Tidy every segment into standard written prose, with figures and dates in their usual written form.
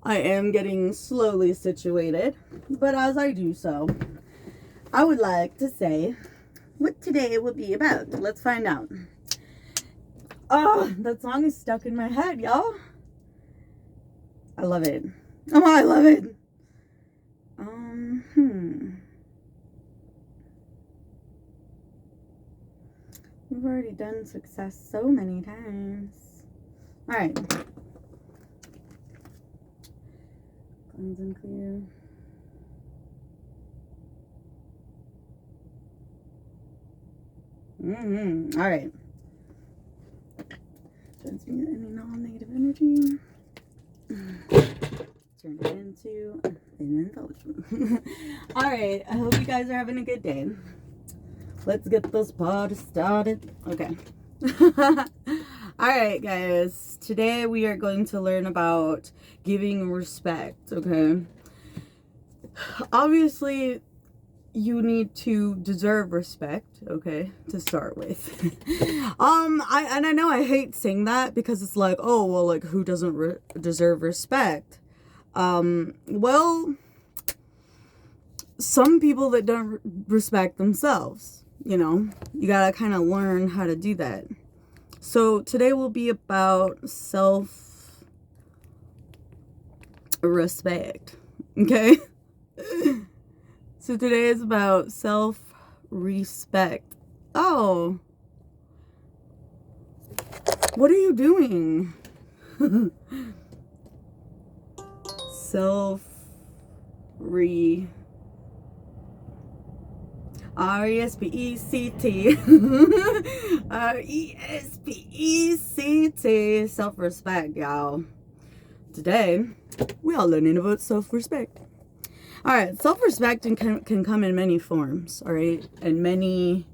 I am getting slowly situated, but as I do so, I would like to say what today will be about. Let's find out. Oh, that song is stuck in my head, y'all. I love it. Oh, I love it. We've already done success so many times. All right. Cleanse and clear. All right. Transmute any non-negative energy. Turn it into an intelligence. All right. I hope you guys are having a good day. Let's get this party started. Okay. All right, guys. Today we are going to learn about giving respect. Okay. Obviously, you need to deserve respect, okay, to start with. I know I hate saying that because it's like, oh, well, like, who doesn't deserve respect? Well, some people that don't respect themselves, you know, you gotta kind of learn how to do that. So today will be about self-respect, okay? So today is about self-respect. Oh, what are you doing? Self-respect. R-E-S-P-E-C-T. R-E-S-P-E-C-T. Self-respect, y'all. Today, we are learning about self-respect. All right, self-respect can come in many forms, all right, in many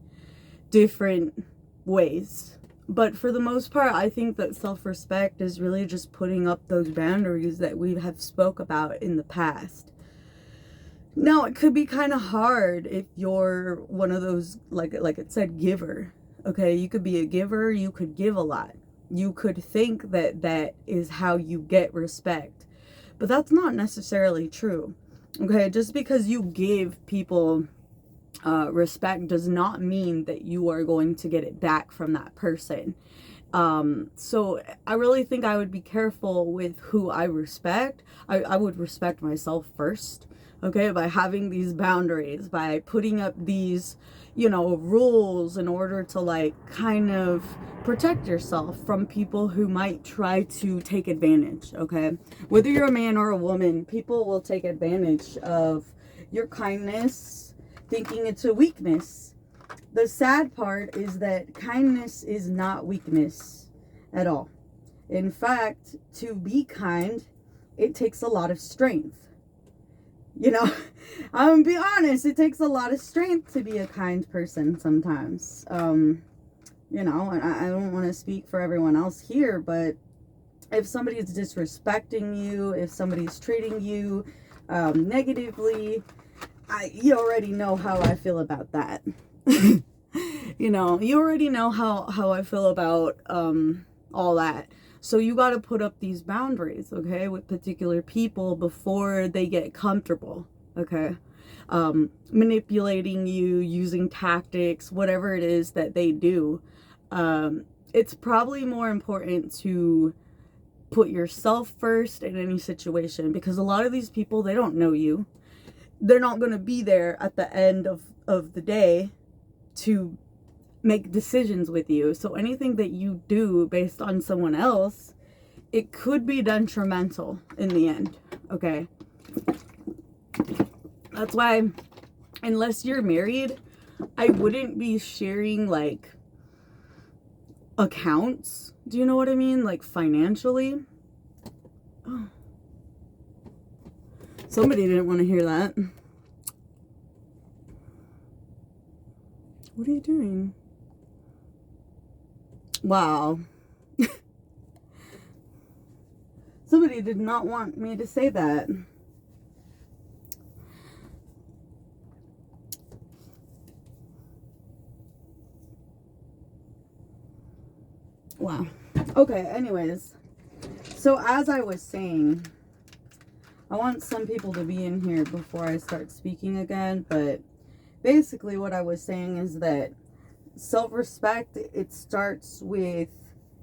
different ways. But for the most part, I think that self-respect is really just putting up those boundaries that we have spoke about in the past. Now, it could be kind of hard if you're one of those, like it said, giver. Okay, you could be a giver, you could give a lot. You could think that that is how you get respect. But that's not necessarily true. Okay, just because you give people respect does not mean that you are going to get it back from that person. So I really think I would be careful with who I respect. I would respect myself first, okay, by having these boundaries, by putting up these, you know, rules in order to, like, kind of protect yourself from people who might try to take advantage, okay? Whether you're a man or a woman, people will take advantage of your kindness, thinking it's a weakness. The sad part is that kindness is not weakness at all. In fact, to be kind, it takes a lot of strength. You know, I'm gonna be honest, it takes a lot of strength to be a kind person sometimes. You know, and I don't want to speak for everyone else here, but if somebody's disrespecting you, if somebody's treating you negatively, you already know how I feel about that. You know, you already know how I feel about all that. So you got to put up these boundaries, okay, with particular people before they get comfortable, okay? Manipulating you, using tactics, whatever it is that they do. It's probably more important to put yourself first in any situation, because a lot of these people, they don't know you. They're not going to be there at the end of the day to make decisions with you. So anything that you do based on someone else, it could be detrimental in the end, okay? That's why, unless you're married, I wouldn't be sharing, like, accounts. Do you know what I mean? Like, financially. Oh. Somebody didn't want to hear that. What are you doing? Wow. Somebody did not want me to say that. Wow. Okay, anyways. So as I was saying, I want some people to be in here before I start speaking again, but basically what I was saying is that self-respect, it starts with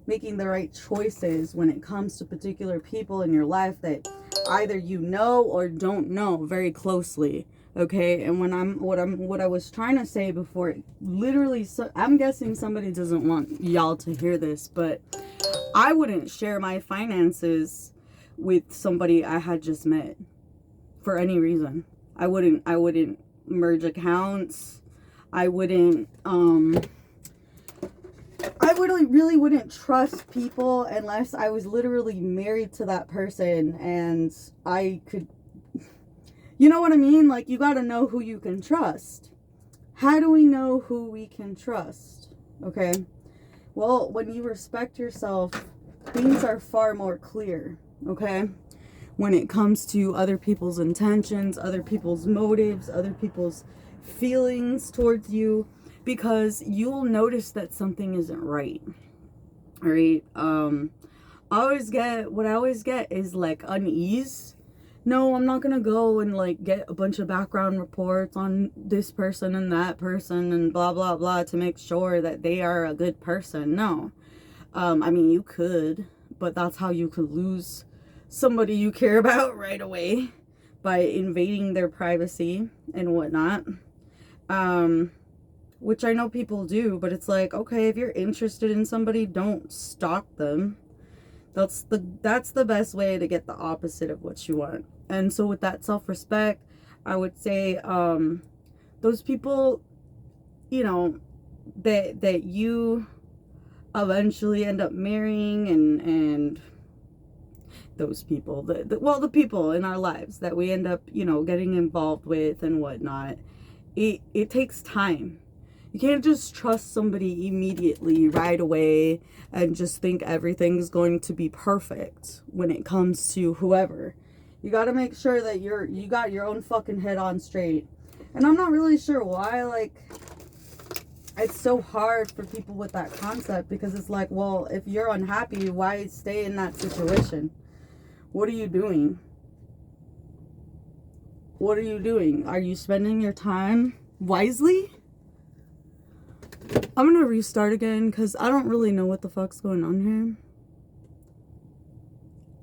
making the right choices when it comes to particular people in your life that either you know or don't know very closely. Okay, and what I was trying to say before, literally, so I'm guessing somebody doesn't want y'all to hear this, but I wouldn't share my finances with somebody I had just met for any reason. I wouldn't merge accounts. I really wouldn't trust people unless I was literally married to that person and I could, you know what I mean? Like, you got to know who you can trust. How do we know who we can trust? Okay. Well, when you respect yourself, things are far more clear. Okay. When it comes to other people's intentions, other people's motives, other people's feelings towards you, because you'll notice that something isn't right. All right. What I always get is like unease. No, I'm not gonna go and like get a bunch of background reports on this person and that person and blah blah blah to make sure that they are a good person. No. I mean, you could, but that's how you could lose somebody you care about right away, by invading their privacy and whatnot. Which I know people do, but it's like, okay, if you're interested in somebody, don't stalk them. That's the best way to get the opposite of what you want. And so with that self-respect, I would say those people, you know, that you eventually end up marrying, and those people, the people in our lives that we end up, you know, getting involved with and whatnot, it takes time. You can't just trust somebody immediately right away and just think everything's going to be perfect when it comes to whoever. You got to make sure that you got your own fucking head on straight. And I'm not really sure why, like, it's so hard for people with that concept, because it's like, well, if you're unhappy, why stay in that situation? What are you doing? What are you doing? Are you spending your time wisely? I'm gonna restart again because I don't really know what the fuck's going on here.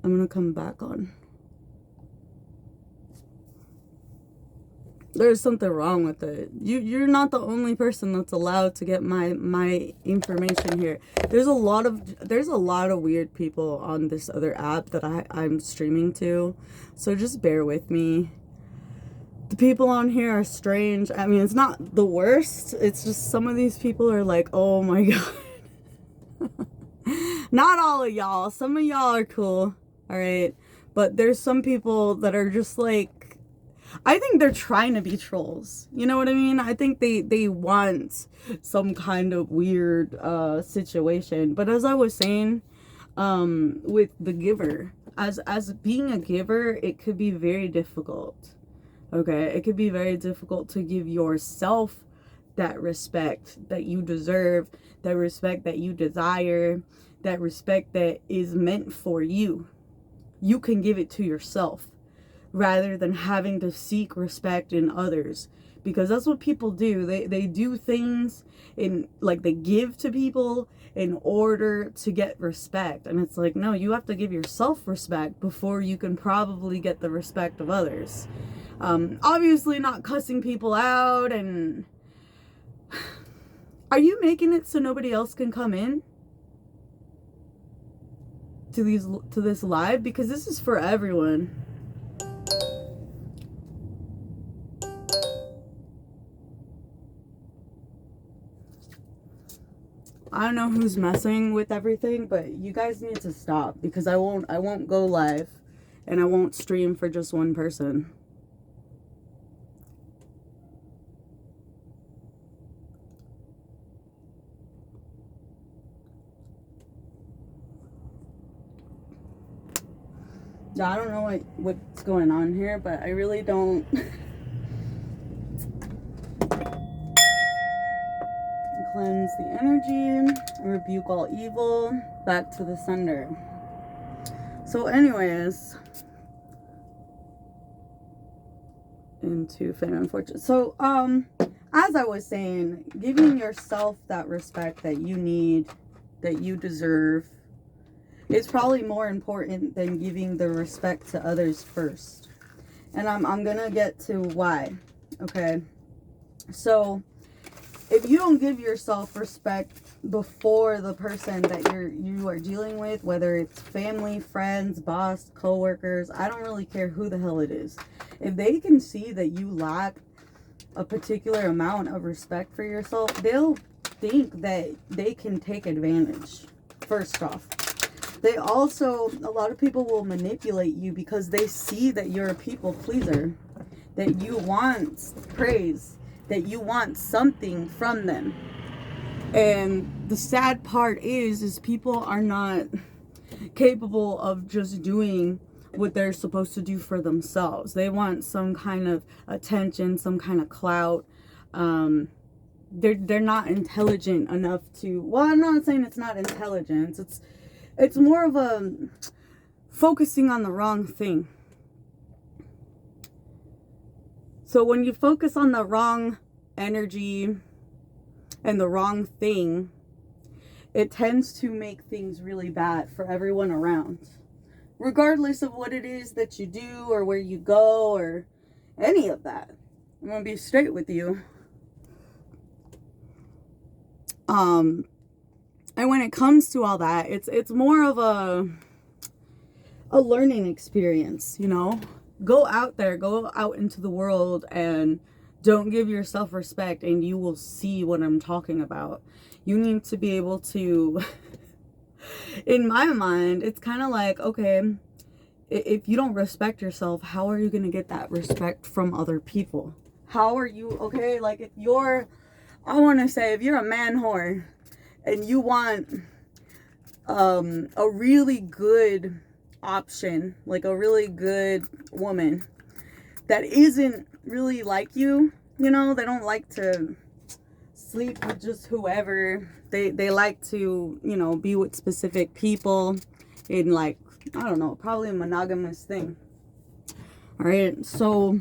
I'm gonna come back on. There's something wrong with it. You're not the only person that's allowed to get my information here. There's a lot of weird people on this other app that I'm streaming to. So just bear with me. The people on here are strange. I mean, it's not the worst. It's just some of these people are like, oh my god. Not all of y'all. Some of y'all are cool. All right. But there's some people that are just like, I think they're trying to be trolls. You know what I mean? I think they want some kind of weird situation. But as I was saying, with the giver, as being a giver, it could be very difficult. Okay, it could be very difficult to give yourself that respect that you deserve, that respect that you desire, that respect that is meant for you. You can give it to yourself rather than having to seek respect in others, because that's what people do. They do things in, like, they give to people in order to get respect, and it's like, no, you have to give yourself respect before you can probably get the respect of others. Obviously not cussing people out. And are you making it so nobody else can come in to this live? Because this is for everyone. I don't know who's messing with everything, but you guys need to stop, because I won't go live and I won't stream for just one person. I don't know what's going on here, but I really don't. Cleanse the energy, rebuke all evil, back to the sender. So anyways, into fame and fortune. So, as I was saying, giving yourself that respect that you need, that you deserve, is probably more important than giving the respect to others first. And I'm gonna get to why. Okay. So if you don't give yourself respect before the person that you are dealing with, whether it's family, friends, boss, co-workers, I don't really care who the hell it is. If they can see that you lack a particular amount of respect for yourself, they'll think that they can take advantage. First off, they also, a lot of people will manipulate you because they see that you're a people pleaser, that you want praise, that you want something from them. And the sad part is people are not capable of just doing what they're supposed to do for themselves. They want some kind of attention, some kind of clout. They're not intelligent enough to, well, I'm not saying it's not intelligence. It's more of a focusing on the wrong thing. So when you focus on the wrong energy and the wrong thing, it tends to make things really bad for everyone around. Regardless of what it is that you do or where you go or any of that. I'm going to be straight with you. And when it comes to all that, it's more of a learning experience, you know? Go out there, go out into the world and don't give yourself respect and you will see what I'm talking about. You need to be able to, in my mind, it's kind of like, okay, if you don't respect yourself, how are you going to get that respect from other people? How are you, okay, like if you're, I want to say, if you're a man whore and you want a really good option, like a really good woman that isn't really like you, you know, they don't like to sleep with just whoever, they like to, you know, be with specific people in, like, I don't know, probably a monogamous thing. All right, so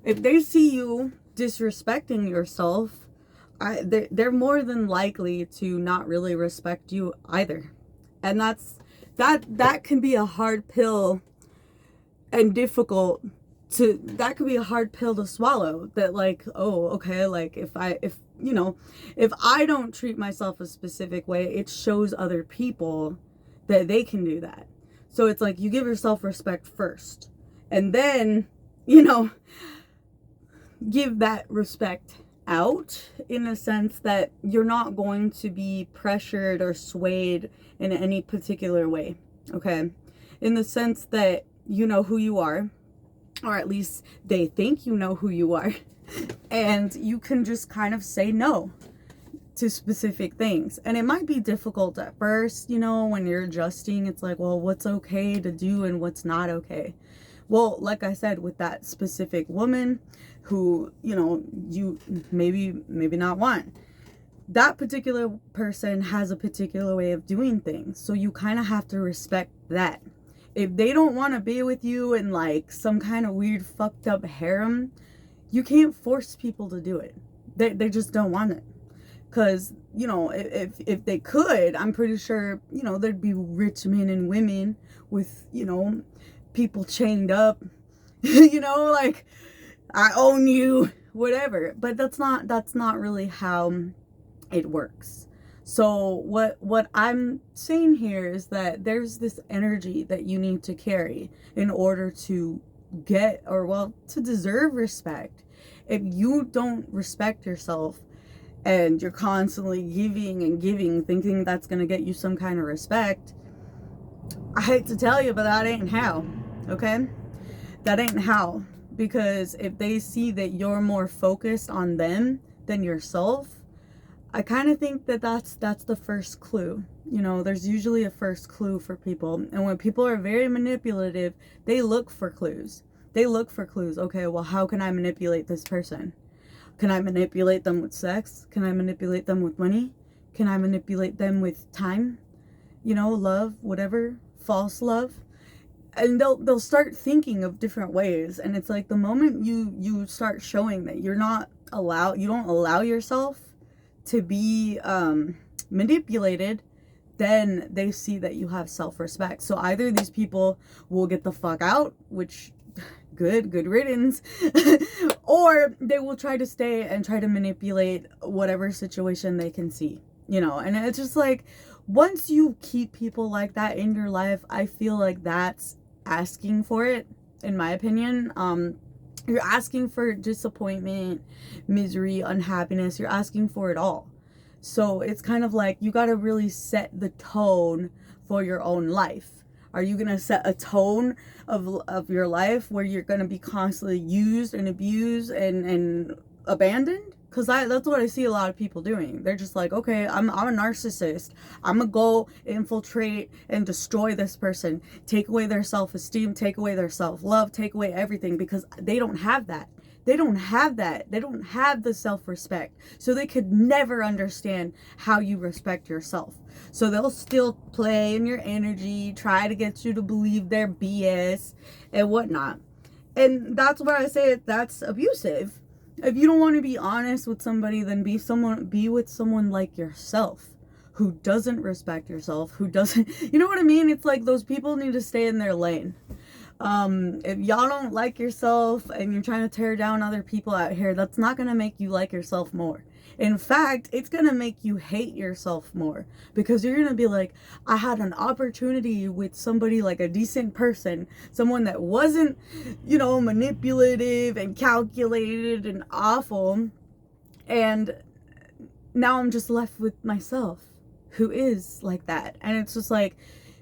if they see you disrespecting yourself, they're more than likely to not really respect you either. And that can be a hard pill and difficult to, that could be a hard pill to swallow, that like, oh, okay, like if you know, if I don't treat myself a specific way, it shows other people that they can do that. So it's like you give yourself respect first and then, you know, give that respect out in a sense that you're not going to be pressured or swayed in any particular way, okay? In the sense that you know who you are, or at least they think you know who you are, and you can just kind of say no to specific things. And it might be difficult at first, you know, when you're adjusting. It's like, well, what's okay to do and what's not okay? Well, like I said, with that specific woman who, you know, you maybe not want, that particular person has a particular way of doing things. So you kind of have to respect that. If they don't want to be with you in like some kind of weird fucked up harem, you can't force people to do it. They just don't want it. Because, you know, if they could, I'm pretty sure, you know, there'd be rich men and women with, you know, people chained up, you know, like, I own you, whatever. But that's not really how it works. So what I'm saying here is that there's this energy that you need to carry in order to get, or well, to deserve respect. If you don't respect yourself and you're constantly giving and giving, thinking that's going to get you some kind of respect, I hate to tell you, but that ain't how, okay? That ain't how. Because if they see that you're more focused on them than yourself, I kind of think that that's the first clue. You know, there's usually a first clue for people. And when people are very manipulative, they look for clues. They look for clues. Okay, well, how can I manipulate this person? Can I manipulate them with sex? Can I manipulate them with money? Can I manipulate them with time? You know, love, whatever, false love. and they'll start thinking of different ways. And it's like the moment you start showing that you don't allow yourself to be manipulated, then they see that you have self-respect. So either these people will get the fuck out, which good riddance, or they will try to stay and try to manipulate whatever situation they can see, and it's just like, once you keep people like that in your life, I feel like that's asking for it, in my opinion. You're asking for disappointment, misery, unhappiness. You're asking for it all. So it's kind of like, you got to really set the tone for your own life. Are you going to set a tone of your life where you're going to be constantly used and abused and abandoned? Because that's what I see a lot of people doing. They're just like, okay, I'm a narcissist. I'm going to go infiltrate and destroy this person. Take away their self-esteem. Take away their self-love. Take away everything, because they don't have that. They don't have that. They don't have the self-respect. So they could never understand how you respect yourself. So they'll still play in your energy, try to get you to believe their BS and whatnot. And that's where I say that's abusive. If you don't want to be honest with somebody, then be with someone like yourself, who doesn't respect yourself, who doesn't, you know what I mean? It's like, those people need to stay in their lane. If y'all don't like yourself and you're trying to tear down other people out here, that's not going to make you like yourself more. In fact, it's going to make you hate yourself more, because you're going to be like, I had an opportunity with somebody like a decent person, someone that wasn't, manipulative and calculated and awful. And now I'm just left with myself, who is like that. And it's just like,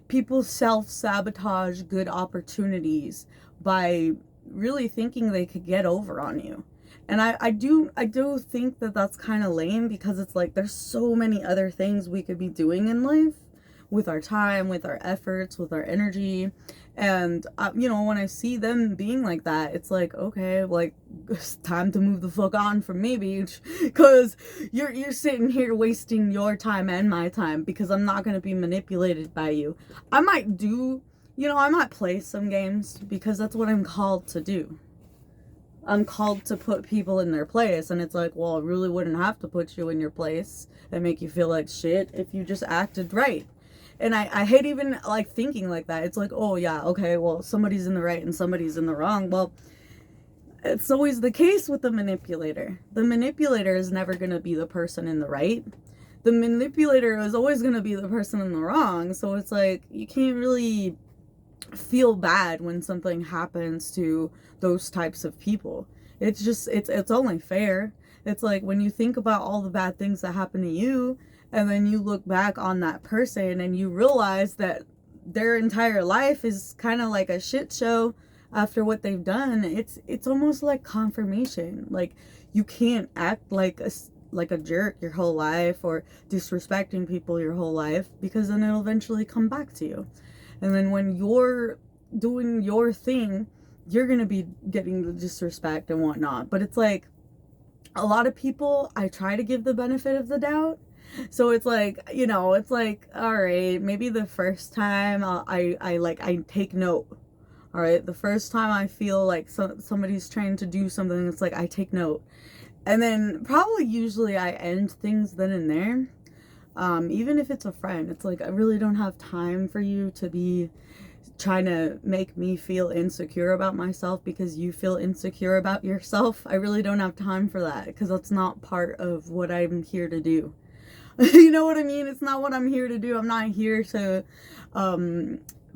people self-sabotage good opportunities by really thinking they could get over on you. And I do think that that's kind of lame, because it's like, there's so many other things we could be doing in life with our time, with our efforts, with our energy. And, when I see them being like that, it's like, okay, like, it's time to move the fuck on from me, bitch. Because you're sitting here wasting your time and my time, because I'm not going to be manipulated by you. I might I might play some games, because that's what I'm called to do. I'm called to put people in their place. And it's like, well, I really wouldn't have to put you in your place and make you feel like shit if you just acted right. And I hate even like thinking like that. It's like, oh yeah, okay, well, somebody's in the right and somebody's in the wrong. Well, it's always the case with the manipulator. The manipulator is never going to be the person in the right. The manipulator is always going to be the person in the wrong. So it's like, you can't really feel bad when something happens to those types of people. It's just, it's only fair. It's like, when you think about all the bad things that happen to you, and then you look back on that person and you realize that their entire life is kind of like a shit show after what they've done, it's almost like confirmation. Like, you can't act like a jerk your whole life, or disrespecting people your whole life, because then it'll eventually come back to you. And then when you're doing your thing, you're going to be getting the disrespect and whatnot. But it's like, a lot of people, I try to give the benefit of the doubt. So it's like, it's like, all right, maybe the first time I take note. All right, the first time I feel like somebody's trying to do something, it's like, I take note. And then probably usually I end things then and there. Even if it's a friend, it's like, I really don't have time for you to be trying to make me feel insecure about myself because you feel insecure about yourself. I really don't have time for that, because that's not part of what I'm here to do. You know what I mean? It's not what I'm here to do. I'm not here to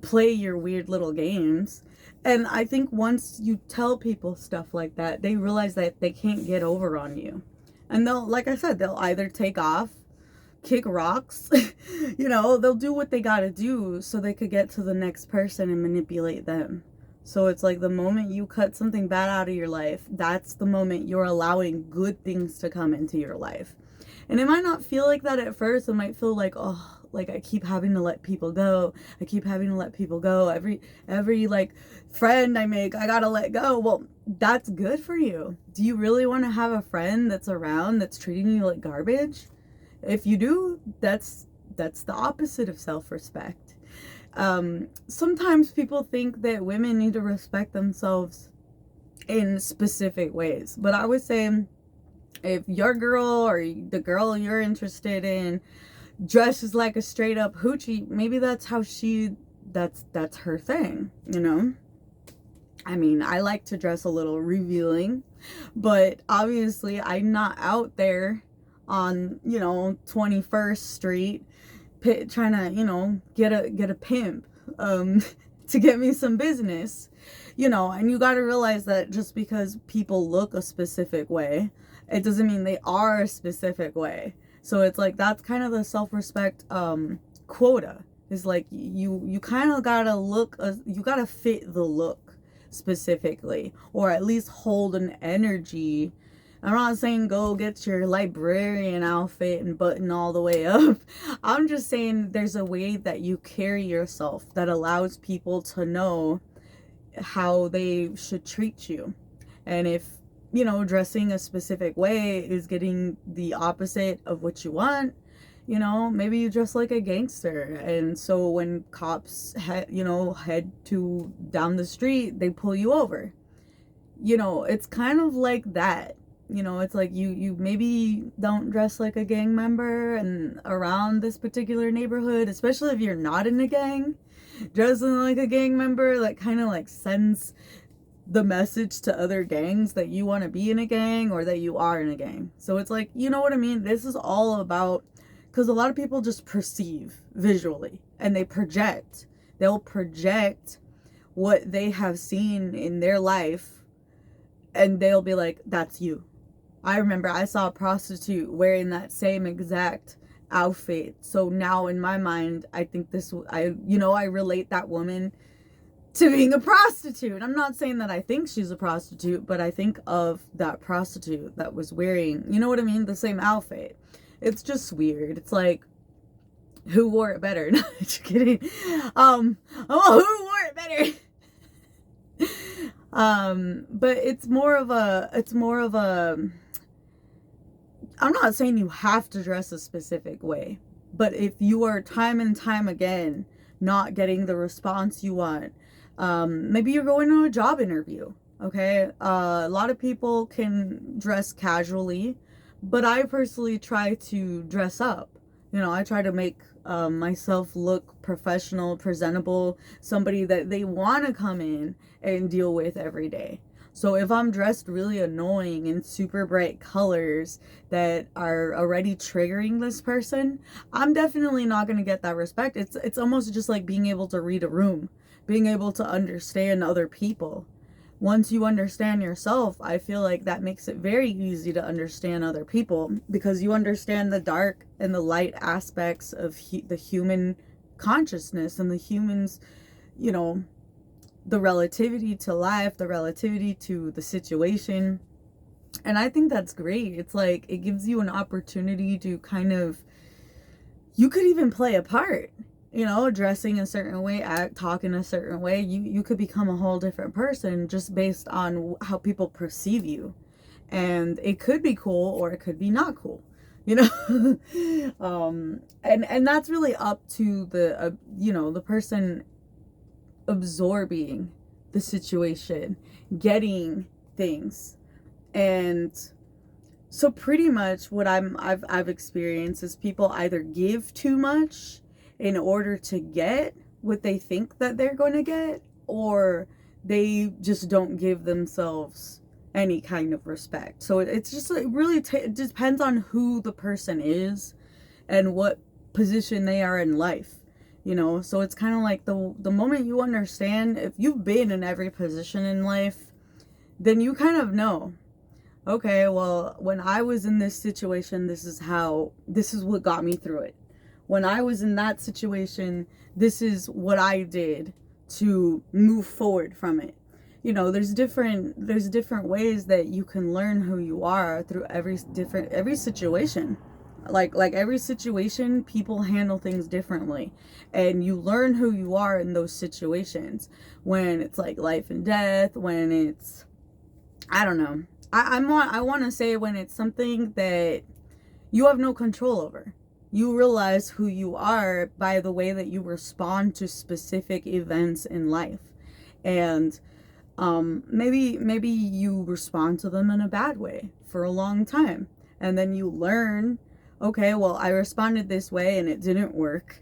play your weird little games. And I think once you tell people stuff like that, they realize that they can't get over on you. And they'll, like I said, they'll either take off, kick rocks, they'll do what they gotta do so they could get to the next person and manipulate them. So it's like, the moment you cut something bad out of your life, that's the moment you're allowing good things to come into your life. And it might not feel like that at first. It might feel like, oh, like I keep having to let people go. I keep having to let people go. Every like friend I make, I gotta let go. Well, that's good for you. Do you really want to have a friend that's around that's treating you like garbage? If you do, that's the opposite of self-respect. Sometimes people think that women need to respect themselves in specific ways, but I would say if your girl or the girl you're interested in dresses like a straight up hoochie, maybe that's how that's her thing, you know? I mean, I like to dress a little revealing, but obviously I'm not out there on, 21st Street trying to, get a pimp to get me some business. And you got to realize that just because people look a specific way, it doesn't mean they are a specific way. So it's like, that's kind of the self-respect quota. Is like, you kind of gotta you gotta fit the look specifically, or at least hold an energy. I'm not saying go get your librarian outfit and button all the way up. I'm just saying there's a way that you carry yourself that allows people to know how they should treat you. And if, dressing a specific way is getting the opposite of what you want, maybe you dress like a gangster. And so when cops head to down the street, they pull you over. It's kind of like that. It's like you maybe don't dress like a gang member and around this particular neighborhood, especially if you're not in a gang. Dressing like a gang member, like, kind of like sends the message to other gangs that you want to be in a gang or that you are in a gang. So it's like, you know what I mean? This is all about, because a lot of people just perceive visually and they project. They'll project what they have seen in their life and they'll be like, that's you. I remember I saw a prostitute wearing that same exact outfit. So now in my mind, I think I relate that woman to being a prostitute. I'm not saying that I think she's a prostitute, but I think of that prostitute that was wearing, you know what I mean? The same outfit. It's just weird. It's like, who wore it better? No, just kidding. Who wore it better? But it's more of a, I'm not saying you have to dress a specific way, but if you are time and time again not getting the response you want, maybe you're going to a job interview, okay? A lot of people can dress casually, but I personally try to dress up. I try to make myself look professional, presentable, somebody that they want to come in and deal with every day. So if I'm dressed really annoying in super bright colors that are already triggering this person, I'm definitely not going to get that respect. It's almost just like being able to read a room, being able to understand other people. Once you understand yourself, I feel like that makes it very easy to understand other people, because you understand the dark and the light aspects of the human consciousness and the humans, the relativity to life, the relativity to the situation. And I think that's great. It's like, it gives you an opportunity to kind of, you could even play a part, dressing a certain way, talking a certain way. You could become a whole different person just based on how people perceive you. And it could be cool or it could be not cool, and that's really up to the, the person absorbing the situation, getting things. And so pretty much what I've experienced is people either give too much in order to get what they think that they're going to get, or they just don't give themselves any kind of respect. So it's just like really it depends on who the person is and what position they are in life. So it's kind of like the moment you understand, if you've been in every position in life, then you kind of know, okay, well, when I was in this situation, this is what got me through it. When I was in that situation, this is what I did to move forward from it. There's different ways that you can learn who you are through every situation. Like every situation, people handle things differently, and you learn who you are in those situations. When it's like life and death, when it's, I don't know, I want to say when it's something that you have no control over. You realize who you are by the way that you respond to specific events in life. And maybe you respond to them in a bad way for a long time. And then you learn, okay, well, I responded this way and it didn't work.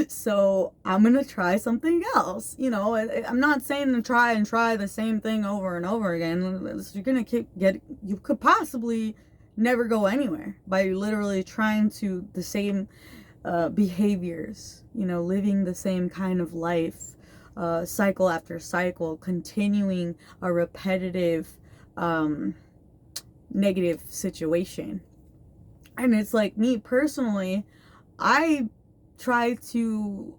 So I'm going to try something else. You know, I'm not saying to try the same thing over and over again. You're going to you could possibly never go anywhere by literally trying to the same behaviors, you know, living the same kind of life, cycle after cycle, continuing a repetitive negative situation. And it's like, me personally, I try to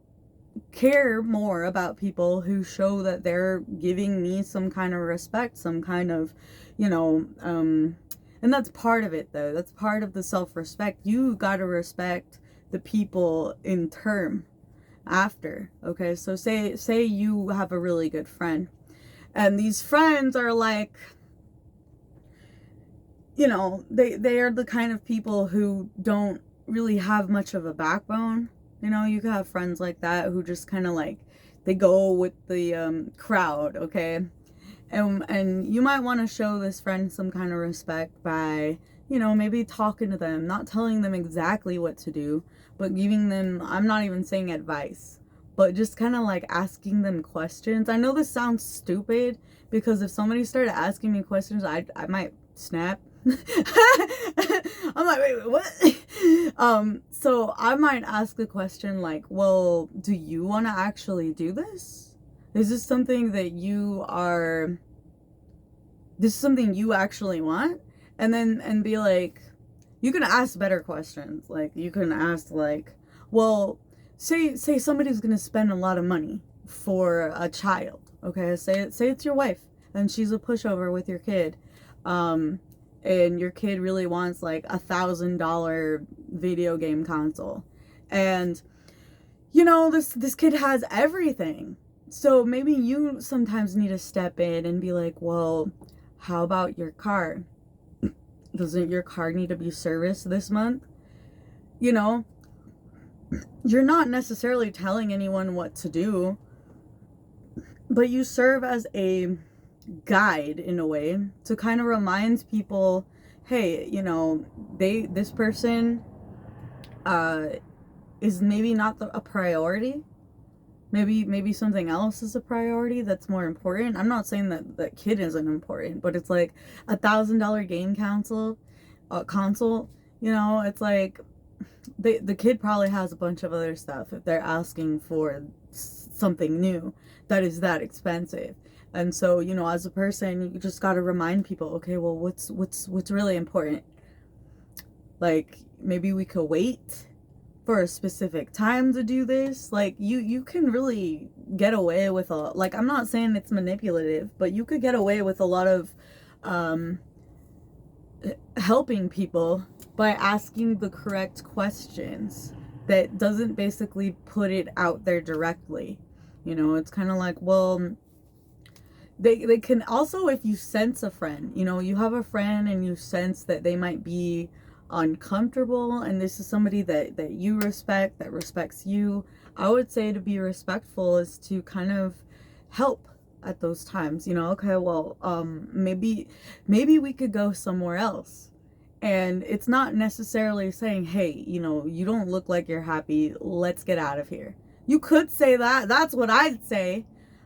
care more about people who show that they're giving me some kind of respect, some kind of, you know, and that's part of it though. That's part of the self-respect. You gotta respect the people in turn after. Okay, so say you have a really good friend, and these friends are like, you know, they are the kind of people who don't really have much of a backbone. You know, you can have friends like that who just kind of like, they go with the crowd, okay? And you might want to show this friend some kind of respect by, you know, maybe talking to them, not telling them exactly what to do, but giving them, I'm not even saying advice, but just kind of like asking them questions. I know this sounds stupid, because if somebody started asking me questions, I might snap. I'm like, wait, what? So I might ask a question like, well, do you want to actually do this? Is this something that this is something you actually want? And be like, you can ask better questions. Like, you can ask like, well, say somebody's gonna spend a lot of money for a child. Okay, say it's your wife and she's a pushover with your kid. And your kid really wants like $1,000 video game console, and you know, this kid has everything. So maybe you sometimes need to step in and be like, well, how about your car? Doesn't your car need to be serviced this month? You know, you're not necessarily telling anyone what to do, but you serve as a guide in a way to kind of remind people, hey, you know, this person is maybe not a priority. Maybe something else is a priority that's more important. I'm not saying that kid isn't important, but it's like $1,000 game console, you know, it's like the kid probably has a bunch of other stuff if they're asking for something new that is that expensive. And so, you know, as a person, you just got to remind people, okay, well, what's really important? Like, maybe we could wait for a specific time to do this. Like, you can really get away with like, I'm not saying it's manipulative, but you could get away with a lot of helping people by asking the correct questions that doesn't basically put it out there directly. You know, it's kind of like, well, they can also, if you sense a friend, you know, you have a friend and you sense that they might be uncomfortable, and this is somebody that you respect, that respects you, I would say to be respectful is to kind of help at those times. You know, okay, well, maybe we could go somewhere else. And it's not necessarily saying, hey, you know, you don't look like you're happy, let's get out of here. You could say that. That's what I'd say.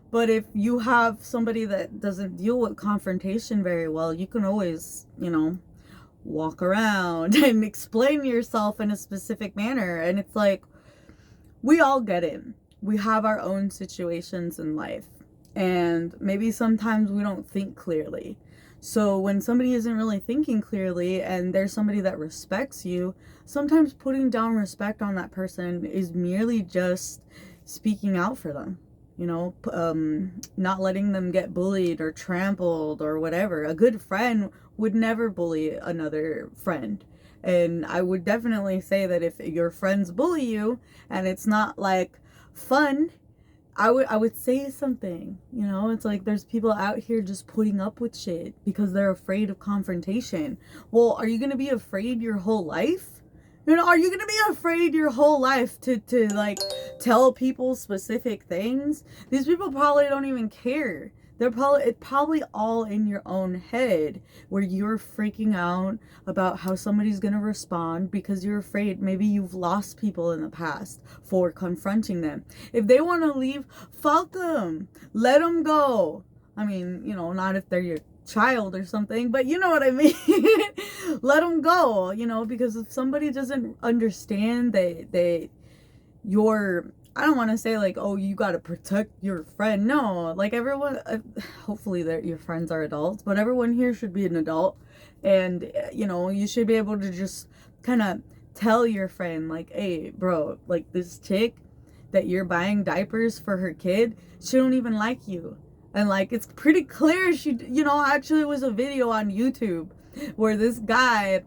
But if you have somebody that doesn't deal with confrontation very well, you can always, you know, walk around and explain yourself in a specific manner. And it's like, we all get it. We have our own situations in life. And maybe sometimes we don't think clearly. So when somebody isn't really thinking clearly and there's somebody that respects you, sometimes putting down respect on that person is merely just speaking out for them. You know, not letting them get bullied or trampled or whatever. A good friend would never bully another friend. And I would definitely say that if your friends bully you and it's not like fun, I would say something. You know, it's like there's people out here just putting up with shit because they're afraid of confrontation. Well, are you going to be afraid your whole life? You know, are you gonna be afraid your whole life to like tell people specific things? These people probably don't even care. It's probably all in your own head where you're freaking out about how somebody's gonna respond because you're afraid maybe you've lost people in the past for confronting them. If they want to leave, fuck them. Let them go. I mean, you know, not if they're your child or something, but you know what I mean. Let them go, you know, because if somebody doesn't understand you're, I don't want to say like, oh, you got to protect your friend. No, like everyone, hopefully your friends are adults, but everyone here should be an adult. And, you know, you should be able to just kind of tell your friend like, hey, bro, like this chick that you're buying diapers for her kid, she don't even like you. And like, it's pretty clear she, you know, actually it was a video on YouTube where this guy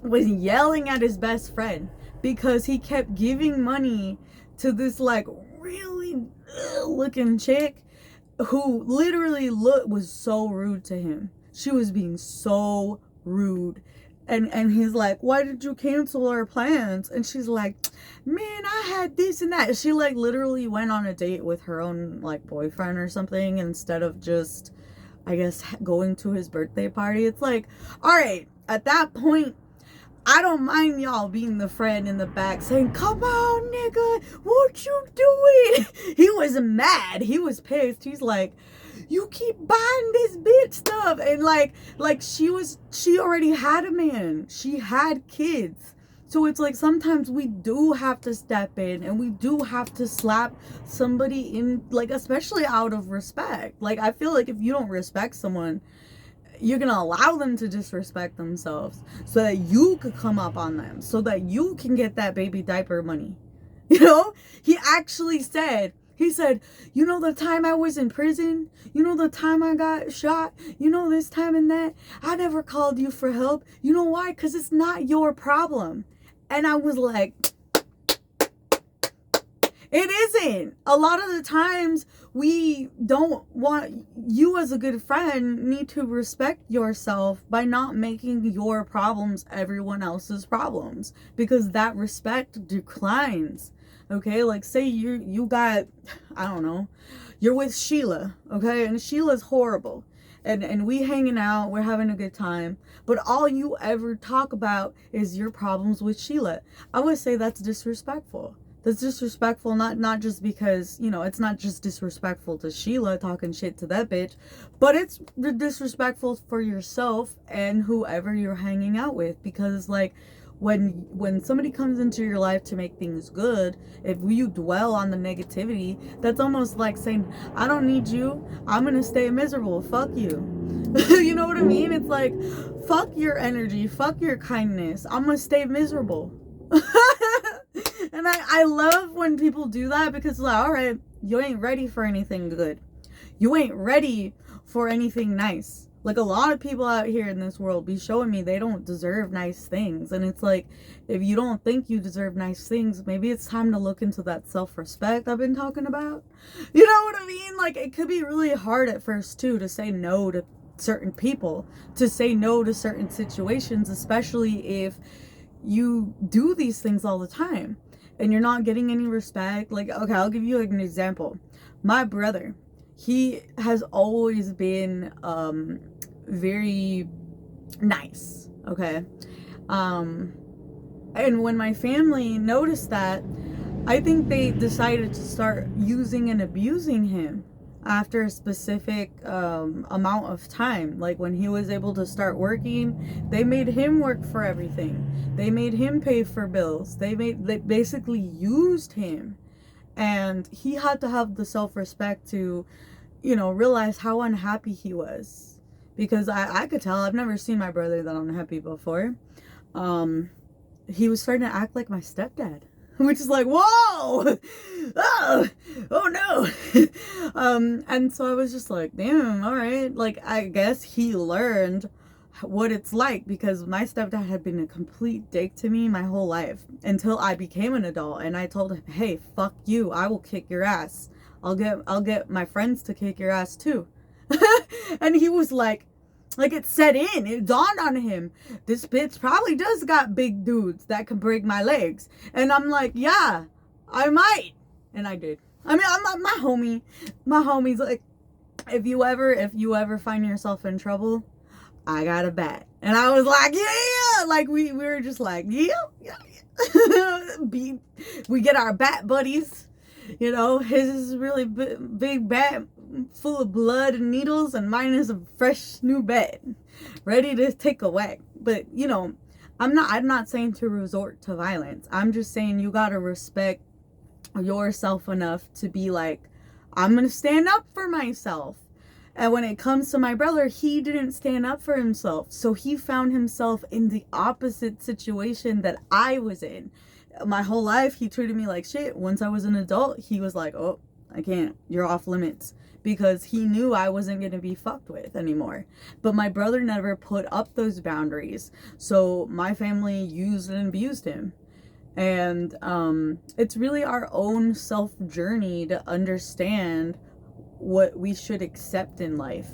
was yelling at his best friend because he kept giving money to this like really looking chick who literally was so rude to him. She was being so rude. And he's like, why did you cancel our plans? And she's like, man, I had this and that. She like literally went on a date with her own like boyfriend or something instead of just, I guess, going to his birthday party. It's like, all right, at that point, I don't mind y'all being the friend in the back saying, come on, nigga, what you doing? He was mad. He was pissed. He's like, you keep buying this bitch stuff. And like she already had a man. She had kids. So it's like sometimes we do have to step in and we do have to slap somebody in, like, especially out of respect. Like, I feel like if you don't respect someone, you're gonna allow them to disrespect themselves so that you could come up on them, so that you can get that baby diaper money. You know, he actually said, you know, the time I was in prison, you know, the time I got shot, you know, this time and that, I never called you for help. You know why? Because it's not your problem. And I was like, it isn't. A lot of the times we don't want, you as a good friend need to respect yourself by not making your problems everyone else's problems, because that respect declines. Okay, like say you got, I don't know, you're with Sheila, okay, and Sheila's horrible. And we hanging out, we're having a good time, but all you ever talk about is your problems with Sheila. I would say that's disrespectful. That's disrespectful, not just because, you know, it's not just disrespectful to Sheila talking shit to that bitch, but it's disrespectful for yourself and whoever you're hanging out with, because like when somebody comes into your life to make things good, if you dwell on the negativity, that's almost like saying, I don't need you, I'm gonna stay miserable, fuck you. You know what I mean? It's like, fuck your energy, fuck your kindness, I'm gonna stay miserable. And I love when people do that, because it's like, all right, you ain't ready for anything good, you ain't ready for anything nice. Like, a lot of people out here in this world be showing me they don't deserve nice things. And it's like, if you don't think you deserve nice things, maybe it's time to look into that self-respect I've been talking about. You know what I mean? Like, it could be really hard at first, too, to say no to certain people, to say no to certain situations, especially if you do these things all the time and you're not getting any respect. Like, okay, I'll give you an example. My brother, he has always been very nice, okay? And when my family noticed that, I think they decided to start using and abusing him after a specific amount of time. Like, when he was able to start working, they made him work for everything. They made him pay for bills. They basically used him. And he had to have the self-respect to, you know, realize how unhappy he was. Because I could tell, I've never seen my brother that unhappy before. He was starting to act like my stepdad. Which is like, whoa! Oh no! And so I was just like, damn, alright. Like, I guess he learned what it's like, because my stepdad had been a complete dick to me my whole life until I became an adult, and I told him, hey, fuck you, I will kick your ass. I'll get my friends to kick your ass too. And he was like, Like, it set in. It dawned on him. This bitch probably does got big dudes that can break my legs. And I'm like, yeah, I might. And I did. I mean, I'm my homie's like, if you ever find yourself in trouble, I got a bat. And I was like, yeah. Like, we were just like, yeah. We get our bat buddies. You know, his is really big bat full of blood and needles, and mine is a fresh new bat ready to take a whack. But, you know, I'm not saying to resort to violence. I'm just saying you gotta respect yourself enough to be like, I'm gonna stand up for myself. And when it comes to my brother, he didn't stand up for himself. So he found himself in the opposite situation that I was in. My whole life, he treated me like shit. Once I was an adult, he was like, oh, I can't. You're off limits. Because he knew I wasn't going to be fucked with anymore. But my brother never put up those boundaries. So my family used and abused him. And it's really our own self journey to understand what we should accept in life.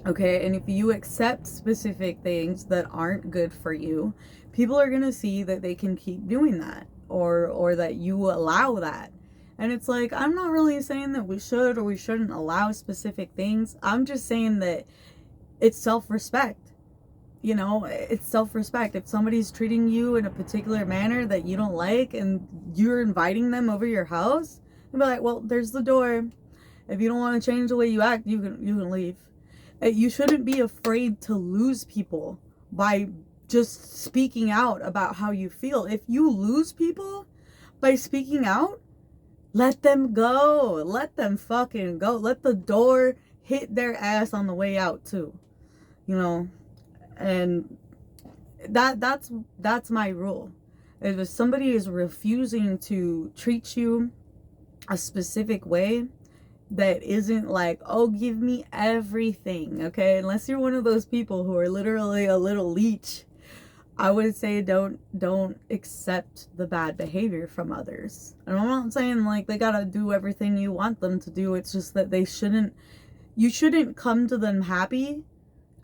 Okay, and if you accept specific things that aren't good for you, people are gonna see that they can keep doing that, or that you allow that. And it's like, I'm not really saying that we should or we shouldn't allow specific things. I'm just saying that it's self-respect. You know, it's self-respect. If somebody's treating you in a particular manner that you don't like and you're inviting them over your house, you'll be like, well, there's the door. If you don't want to change the way you act, you can leave. You shouldn't be afraid to lose people by just speaking out about how you feel. If you lose people by speaking out, let them go. Let them fucking go. Let the door hit their ass on the way out too. You know, and that's my rule. If somebody is refusing to treat you a specific way, that isn't like, oh, give me everything, okay? Unless you're one of those people who are literally a little leech, I would say don't accept the bad behavior from others. And I'm not saying like they gotta do everything you want them to do. It's just that you shouldn't come to them happy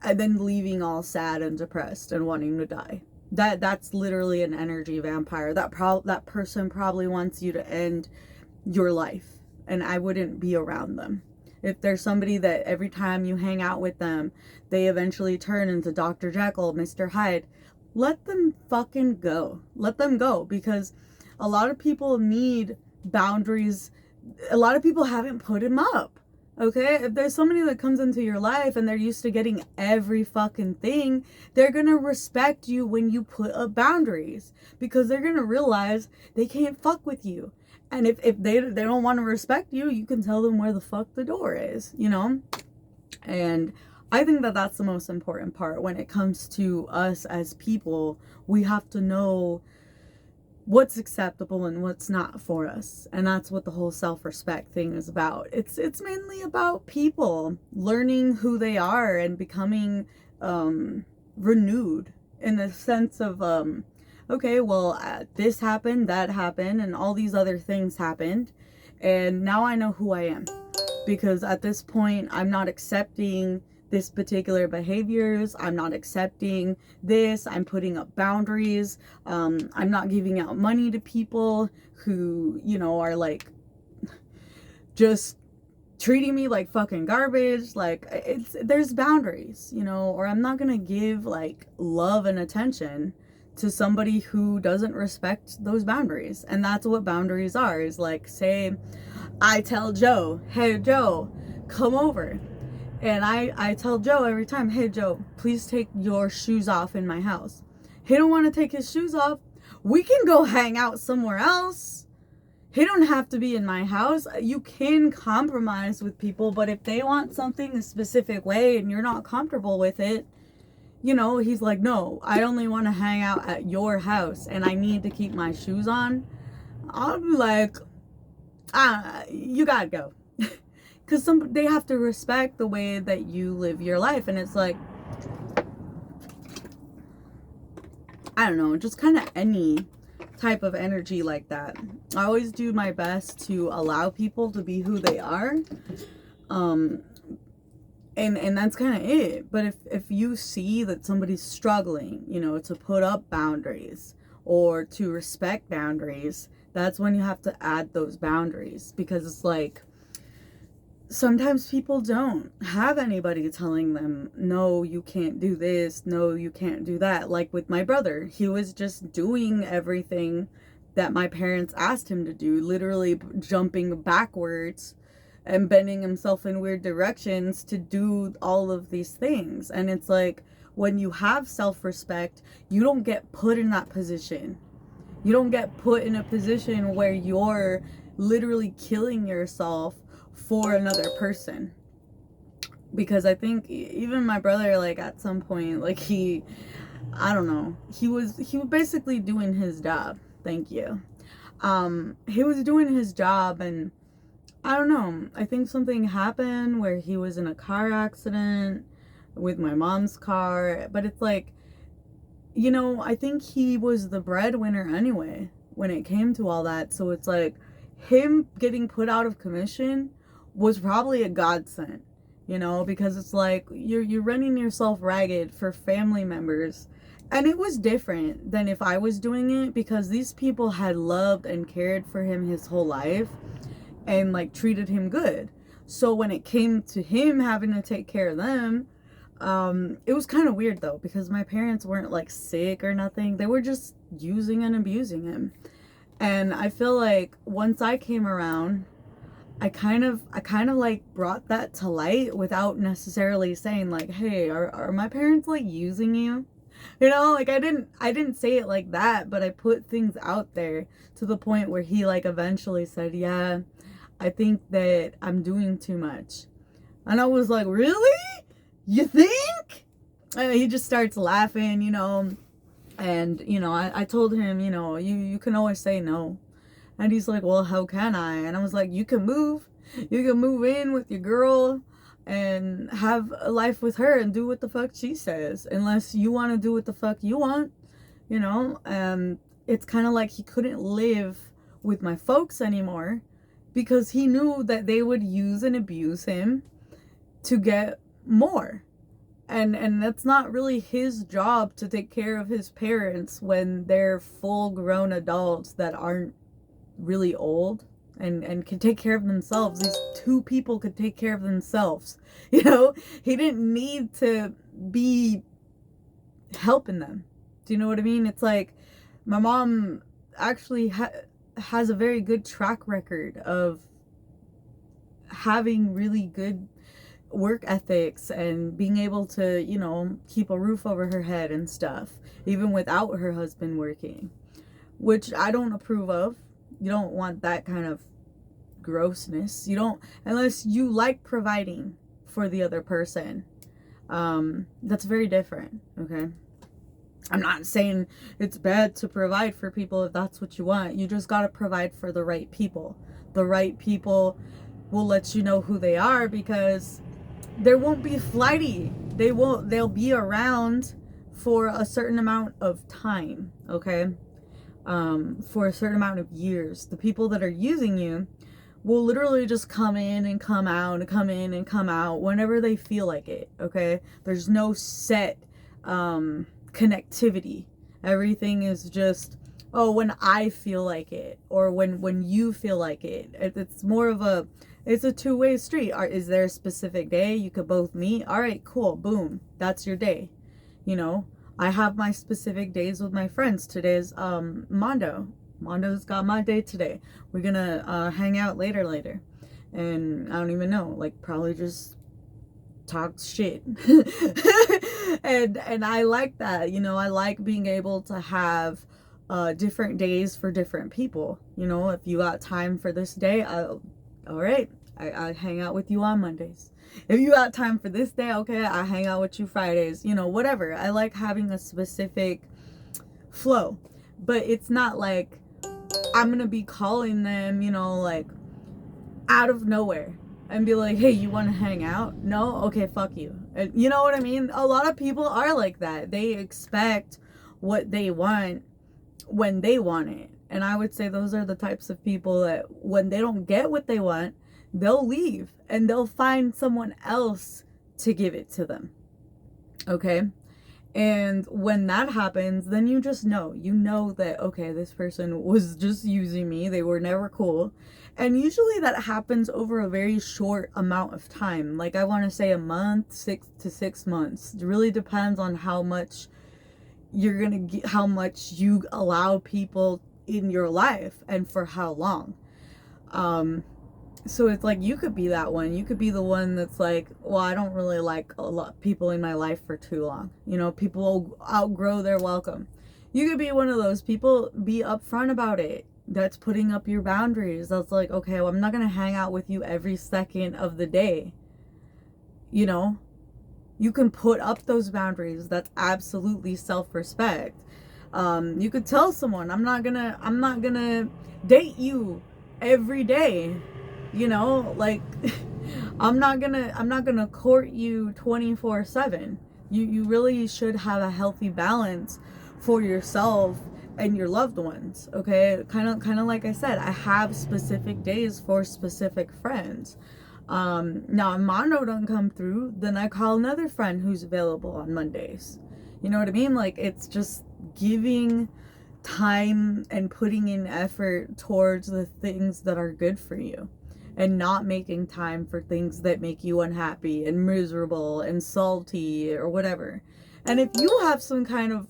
and then leaving all sad and depressed and wanting to die. That's literally an energy vampire. That person probably wants you to end your life. And I wouldn't be around them. If there's somebody that every time you hang out with them, they eventually turn into Dr. Jekyll, Mr. Hyde, let them fucking go. Let them go, because a lot of people need boundaries. A lot of people haven't put them up. Okay? If there's somebody that comes into your life and they're used to getting every fucking thing, they're gonna respect you when you put up boundaries, because they're gonna realize they can't fuck with you. And if they don't want to respect you, you can tell them where the fuck the door is, you know? And I think that that's the most important part. When it comes to us as people, we have to know what's acceptable and what's not for us. And that's what the whole self-respect thing is about. It's mainly about people learning who they are and becoming renewed in the sense of okay, well, this happened, that happened, and all these other things happened, and now I know who I am. Because at this point, I'm not accepting this particular behaviors. I'm not accepting this. I'm putting up boundaries. I'm not giving out money to people who, you know, are like just treating me like fucking garbage. Like, there's boundaries, you know, or I'm not gonna give like love and attention to somebody who doesn't respect those boundaries. And that's what boundaries are. Is like, say I tell Joe, hey Joe, come over. And I tell Joe every time, hey Joe, please take your shoes off in my house. He don't want to take his shoes off. We can go hang out somewhere else. He don't have to be in my house. You can compromise with people, but if they want something a specific way and you're not comfortable with it, you know, he's like, no, I only want to hang out at your house and I need to keep my shoes on. I'll be like, you gotta go. Because they have to respect the way that you live your life. And it's like, I don't know, just kind of any type of energy like that. I always do my best to allow people to be who they are. And that's kind of it. But if you see that somebody's struggling, you know, to put up boundaries or to respect boundaries, that's when you have to add those boundaries, because it's like sometimes people don't have anybody telling them, no, you can't do this, no, you can't do that. Like with my brother, he was just doing everything that my parents asked him to do, literally jumping backwards and bending himself in weird directions to do all of these things. And it's like, when you have self-respect, you don't get put in that position. You don't get put in a position where you're literally killing yourself for another person. Because I think even my brother, like at some point, like I don't know, he was basically doing his job. Thank you. He was doing his job, and I don't know, I think something happened where he was in a car accident with my mom's car. But it's like, you know, I think he was the breadwinner anyway when it came to all that. So it's like, him getting put out of commission was probably a godsend, you know, because it's like you're running yourself ragged for family members. And it was different than if I was doing it, because these people had loved and cared for him his whole life and like treated him good. So when it came to him having to take care of them, it was kind of weird though, because my parents weren't like sick or nothing. They were just using and abusing him. And I feel like once I came around, I kind of like brought that to light without necessarily saying like, hey, are my parents like using you? You know, like I didn't say it like that, but I put things out there to the point where he like eventually said, yeah, I think that I'm doing too much. And I was like, really? You think? And he just starts laughing, you know. And, you know, I told him, you know, you can always say no. And he's like, well, how can I? And I was like, you can move. You can move in with your girl and have a life with her and do what the fuck she says. Unless you want to do what the fuck you want, you know. And it's kind of like he couldn't live with my folks anymore because he knew that they would use and abuse him to get more. And that's not really his job to take care of his parents when they're full grown adults that aren't really old and can take care of themselves. These two people could take care of themselves. You know, he didn't need to be helping them. Do you know what I mean? It's like my mom actually has a very good track record of having really good work ethics and being able to, you know, keep a roof over her head and stuff, even without her husband working, which I don't approve of. You don't want that kind of grossness. You don't, unless you like providing for the other person. That's very different, okay? I'm not saying it's bad to provide for people if that's what you want. You just gotta provide for the right people. The right people will let you know who they are, because there won't be flighty. They'll be around for a certain amount of time, okay? For a certain amount of years. The people that are using you will literally just come in and come out and come in and come out whenever they feel like it, okay? There's no set connectivity. Everything is just, oh, when I feel like it, or when you feel like it. It's more of it's a two-way street. Is there a specific day you could both meet? All right, cool, boom, that's your day. You know, I have my specific days with my friends. Today's Mondo. Mondo's got my day today. We're gonna hang out later. And I don't even know, like probably just talk shit. and I like that, you know. I like being able to have different days for different people. You know, if you got time for this day, all right, I hang out with you on Mondays. If you got time for this day, okay, I hang out with you Fridays. You know, whatever. I like having a specific flow. But it's not like I'm gonna be calling them, you know, like out of nowhere and be like, hey, you want to hang out? No? Okay, fuck you. You know what I mean? A lot of people are like that. They expect what they want when they want it. And I would say those are the types of people that when they don't get what they want, they'll leave and they'll find someone else to give it to them. Okay? And when that happens, then you just know. You know that, okay, this person was just using me. They were never cool. And usually that happens over a very short amount of time. Like, I want to say a month, 6 to 6 months. It really depends on how much you're going to get, how much you allow people in your life and for how long. So it's like, you could be that one. You could be the one that's like, well, I don't really like a lot of people in my life for too long. You know, people outgrow their welcome. You could be one of those people. Be upfront about it. That's putting up your boundaries. That's like, okay, well, I'm not going to hang out with you every second of the day. You know, you can put up those boundaries. That's absolutely self-respect. You could tell someone, I'm not gonna date you every day. You know, like, I'm not gonna court you 24/7. You really should have a healthy balance for yourself and your loved ones. Okay, kind of like I said, I have specific days for specific friends. Now if Mondo don't come through, then I call another friend who's available on Mondays. You know what I mean? Like, it's just giving time and putting in effort towards the things that are good for you, and not making time for things that make you unhappy and miserable and salty or whatever. And if you have some kind of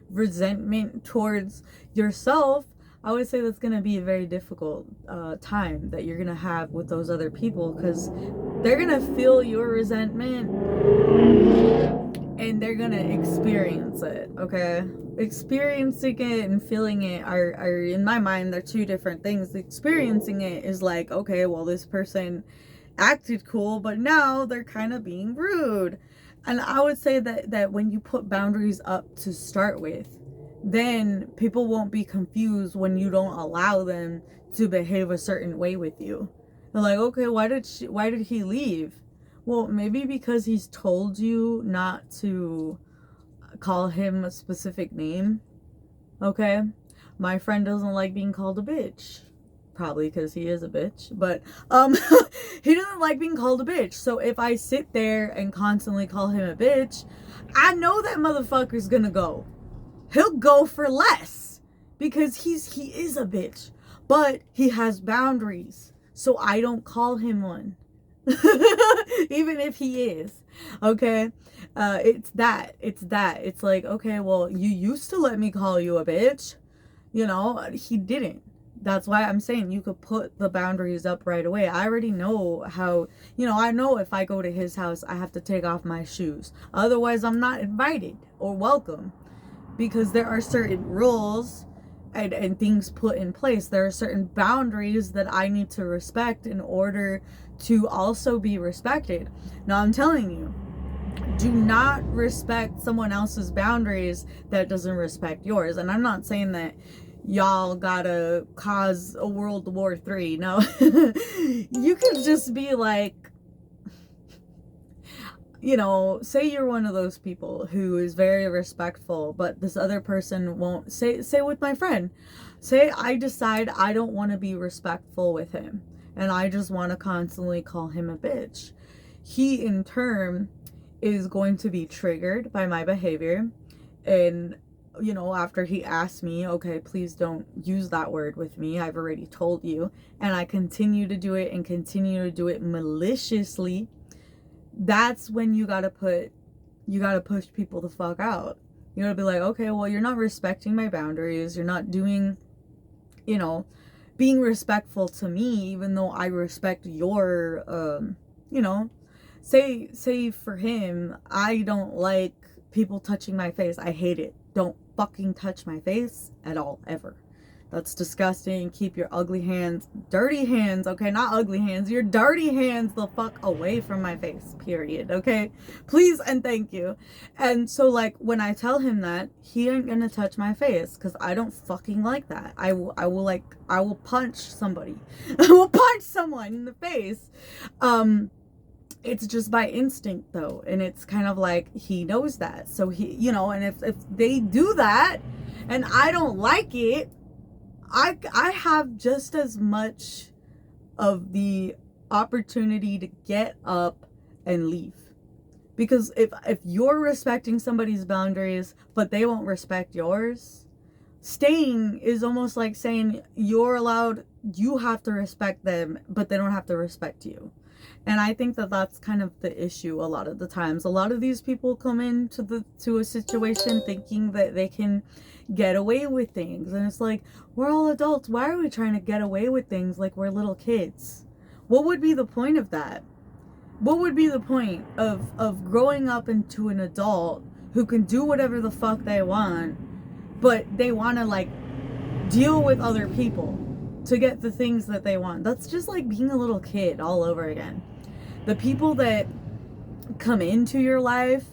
resentment towards yourself, I would say that's going to be a very difficult time that you're going to have with those other people, because they're going to feel your resentment and they're going to experience it, okay? Experiencing it and feeling it are, in my mind, they're two different things. Experiencing it is like, okay, well, this person acted cool, but now they're kind of being rude. And I would say that when you put boundaries up to start with, then people won't be confused when you don't allow them to behave a certain way with you. They're like, okay, why did he leave? Well, maybe because he's told you not to call him a specific name. Okay? My friend doesn't like being called a bitch. Probably because he is a bitch. But he doesn't like being called a bitch. So if I sit there and constantly call him a bitch, I know that motherfucker's gonna go. He'll go for less because he is a bitch. But he has boundaries. So I don't call him one. Even if he is. Okay? It's that. It's like, okay, well, you used to let me call you a bitch. You know, he didn't. That's why I'm saying you could put the boundaries up right away. I already know how, you know, I know if I go to his house, I have to take off my shoes. Otherwise, I'm not invited or welcome. Because there are certain rules and things put in place. There are certain boundaries that I need to respect in order to also be respected. Now, I'm telling you, do not respect someone else's boundaries that doesn't respect yours. And I'm not saying that y'all gotta cause a World War III. No. You could just be like, you know, say you're one of those people who is very respectful, but this other person won't. Say with my friend, say I decide I don't want to be respectful with him, and I just want to constantly call him a bitch. He, in turn, is going to be triggered by my behavior, and, you know, after he asks me, okay, please don't use that word with me, I've already told you, and I continue to do it and continue to do it maliciously, that's when you gotta push people the fuck out. You gotta be like, okay, well, you're not respecting my boundaries. You're not doing, you know, being respectful to me, even though I respect your, you know, say for him, I don't like people touching my face. I hate it. Don't fucking touch my face at all, ever. That's disgusting. Keep your ugly hands, dirty hands, okay? Not ugly hands, your dirty hands the fuck away from my face, period, okay? Please and thank you. And so, like, when I tell him that, he ain't gonna touch my face, because I don't fucking like that. I will punch somebody. I will punch someone in the face. It's just by instinct, though, and it's kind of like he knows that. So he, you know, and if they do that, and I don't like it, I have just as much of the opportunity to get up and leave. Because if you're respecting somebody's boundaries, but they won't respect yours, staying is almost like saying you're allowed, you have to respect them, but they don't have to respect you. And I think that that's kind of the issue a lot of the times. A lot of these people come into a situation thinking that they can get away with things. And it's like, we're all adults. Why are we trying to get away with things like we're little kids? What would be the point of that? What would be the point of growing up into an adult who can do whatever the fuck they want, but they want to like deal with other people to get the things that they want? That's just like being a little kid all over again. The people that come into your life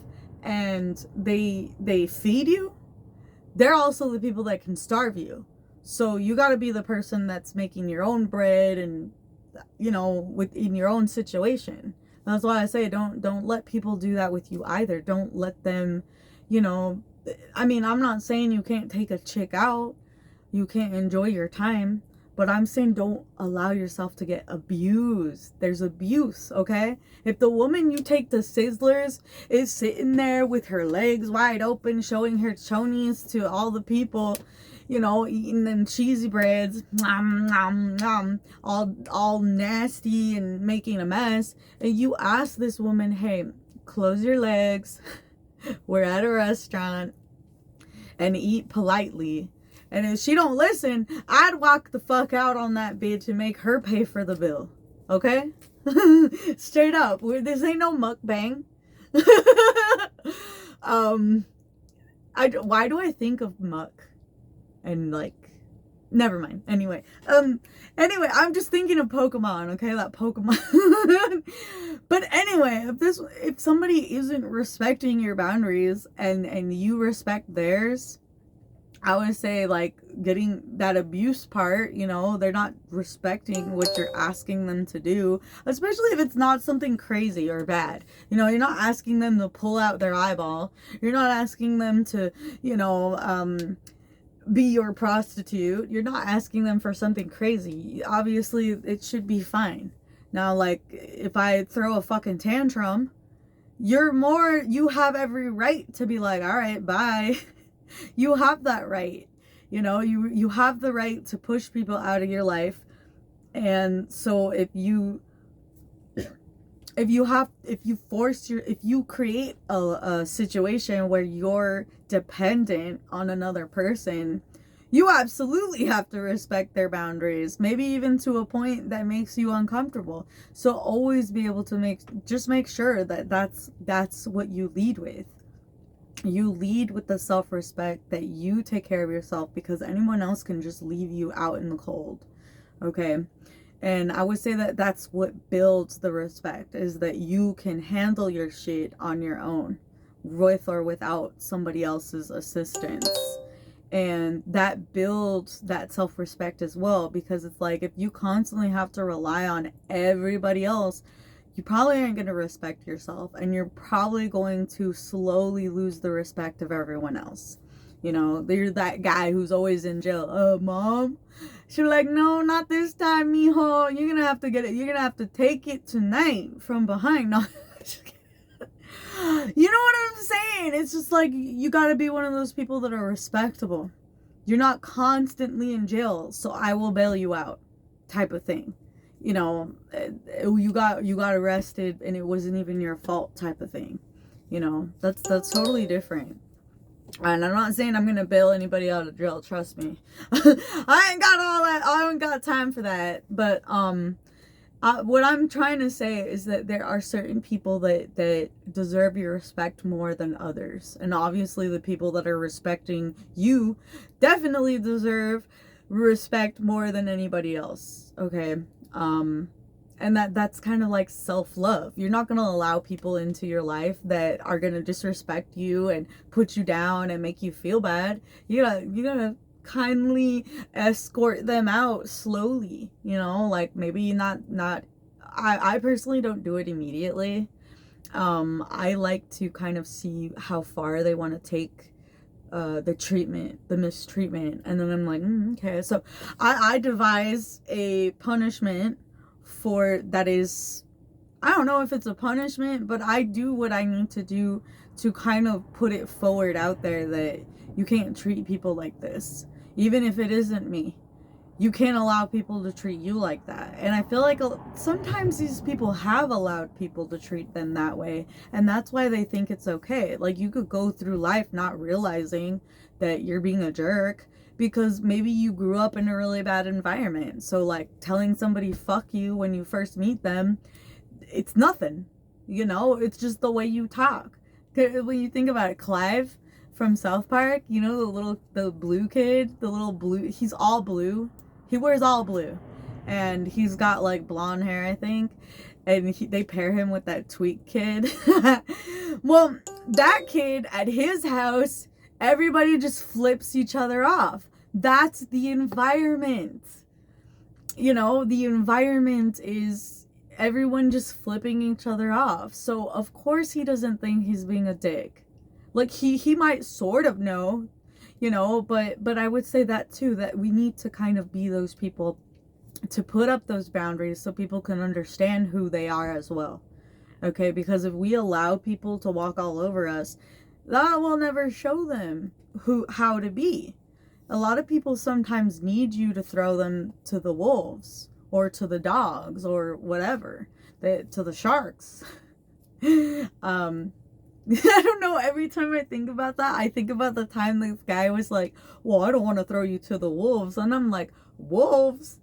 and they feed you, they're also the people that can starve you. So you got to be the person that's making your own bread and, you know, within your own situation. That's why I say don't let people do that with you either. Don't let them, you know, I mean, I'm not saying you can't take a chick out, you can't enjoy your time, but I'm saying don't allow yourself to get abused. There's abuse, okay? If the woman you take to Sizzlers is sitting there with her legs wide open, showing her chonies to all the people, you know, eating them cheesy breads, all nasty and making a mess, and you ask this woman, hey, close your legs, we're at a restaurant, and eat politely. And if she don't listen, I'd walk the fuck out on that bitch and make her pay for the bill. Okay? Straight up. This ain't no mukbang. Why do I think of muck? And like, never mind. Anyway, I'm just thinking of Pokemon, okay? That Pokemon. But anyway, if somebody isn't respecting your boundaries and you respect theirs, I would say like getting that abuse part, you know, they're not respecting what you're asking them to do, especially if it's not something crazy or bad. You know, you're not asking them to pull out their eyeball. You're not asking them to, you know, be your prostitute. You're not asking them for something crazy. Obviously, it should be fine. Now, like, if I throw a fucking tantrum, you have every right to be like, all right, bye. You have that right. You know, you have the right to push people out of your life. And so if you create a situation where you're dependent on another person, you absolutely have to respect their boundaries, maybe even to a point that makes you uncomfortable. So always be able to make sure that that's what you lead with. You lead with the self-respect that you take care of yourself, because anyone else can just leave you out in the cold. Okay? And I would say that that's what builds the respect, is that you can handle your shit on your own, with or without somebody else's assistance. And that builds that self-respect as well, because it's like, if you constantly have to rely on everybody else, you probably aren't going to respect yourself, and you're probably going to slowly lose the respect of everyone else. You know, you're that guy who's always in jail. Mom? She's like, no, not this time, mijo. You're going to have to get it. You're going to have to take it tonight from behind. No. You know what I'm saying? It's just like, you got to be one of those people that are respectable. You're not constantly in jail, so I will bail you out, type of thing. You know, you got arrested and it wasn't even your fault, type of thing. You know, that's totally different. And I'm not saying I'm gonna bail anybody out of jail, trust me. I ain't got all that. I haven't got time for that. But what I'm trying to say is that there are certain people that deserve your respect more than others. And obviously the people that are respecting you definitely deserve respect more than anybody else. Okay? And that's kind of like self-love. You're not going to allow people into your life that are going to disrespect you and put you down and make you feel bad. You gotta kindly escort them out slowly, you know, like maybe not I personally don't do it immediately. I like to kind of see how far they want to take the mistreatment, and then I'm like, okay, so I devise a punishment for that is I don't know if it's a punishment, but I do what I need to do to kind of put it forward out there that you can't treat people like this. Even if it isn't me, you can't allow people to treat you like that. And I feel like sometimes these people have allowed people to treat them that way, and that's why they think it's okay. Like, you could go through life not realizing that you're being a jerk because maybe you grew up in a really bad environment. So like telling somebody fuck you when you first meet them, it's nothing. You know, it's just the way you talk. When you think about it, Clive from South Park, you know, the blue kid, the little blue, he's all blue. He wears all blue. And he's got like blonde hair, I think. And they pair him with that Tweak kid. Well, that kid at his house, everybody just flips each other off. That's the environment. You know, the environment is everyone just flipping each other off. So of course he doesn't think he's being a dick. Like he might sort of know, you know, but I would say that too, that we need to kind of be those people to put up those boundaries so people can understand who they are as well. Okay, because if we allow people to walk all over us, that will never show them how to be. A lot of people sometimes need you to throw them to the wolves or to the dogs or whatever, to the sharks. I don't know, every time I think about that, I think about the time this guy was like, well, I don't want to throw you to the wolves. And I'm like, wolves?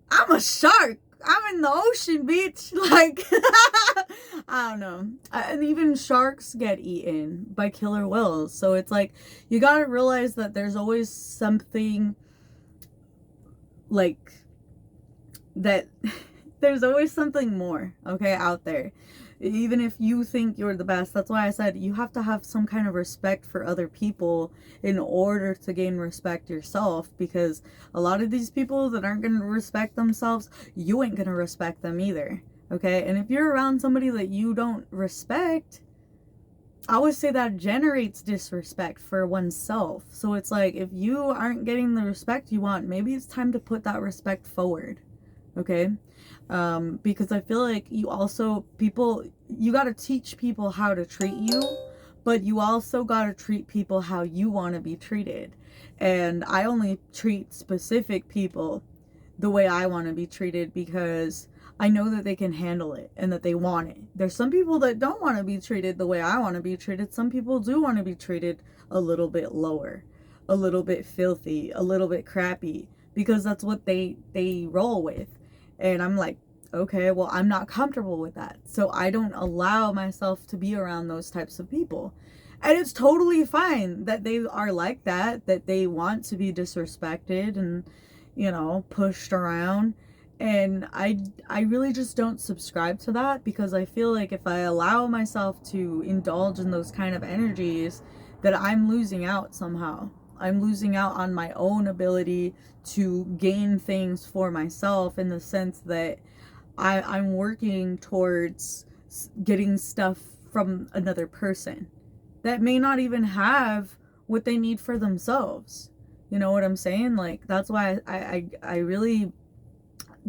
I'm a shark. I'm in the ocean, bitch. Like, I don't know. And even sharks get eaten by killer whales. So it's like, you gotta realize that there's always something like that. There's always something more, okay, out there. Even if you think you're the best, that's why I said you have to have some kind of respect for other people in order to gain respect yourself, because a lot of these people that aren't going to respect themselves, you ain't going to respect them either, okay? And if you're around somebody that you don't respect, I would say that generates disrespect for oneself. So it's like, if you aren't getting the respect you want, maybe it's time to put that respect forward, okay? Because I feel like you got to teach people how to treat you, but you also got to treat people how you want to be treated. And I only treat specific people the way I want to be treated because I know that they can handle it and that they want it. There's some people that don't want to be treated the way I want to be treated. Some people do want to be treated a little bit lower, a little bit filthy, a little bit crappy, because that's what they roll with. And I'm like, okay, well, I'm not comfortable with that. So I don't allow myself to be around those types of people. And it's totally fine that they are like that they want to be disrespected and, you know, pushed around. And I really just don't subscribe to that, because I feel like if I allow myself to indulge in those kind of energies, that I'm losing out somehow. I'm losing out on my own ability to gain things for myself, in the sense that I'm working towards getting stuff from another person that may not even have what they need for themselves. You know what I'm saying? Like, that's why I really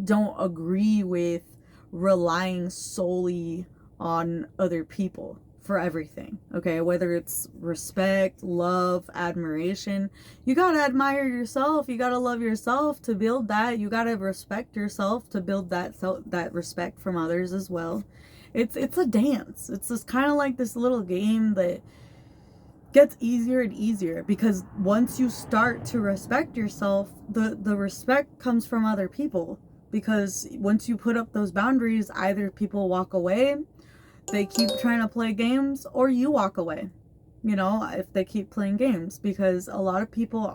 don't agree with relying solely on other people for everything, okay? Whether it's respect, love, admiration, you gotta admire yourself, you gotta love yourself to build that, you gotta respect yourself to build that respect from others as well. It's a dance. It's just kind of like this little game that gets easier and easier, because once you start to respect yourself, the respect comes from other people, because once you put up those boundaries, either people walk away, they keep trying to play games, or you walk away, you know, if they keep playing games, because a lot of people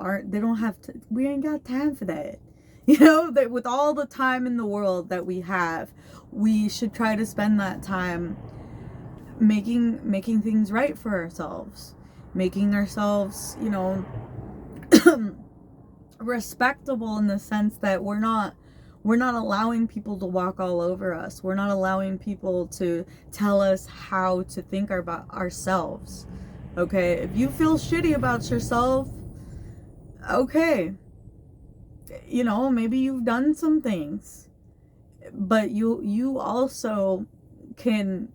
we ain't got time for that. You know, that with all the time in the world that we have, we should try to spend that time making things right for ourselves, making ourselves, you know, respectable, in the sense that we're not allowing people to walk all over us. We're not allowing people to tell us how to think about ourselves. Okay? If you feel shitty about yourself, okay. You know, maybe you've done some things, but you also can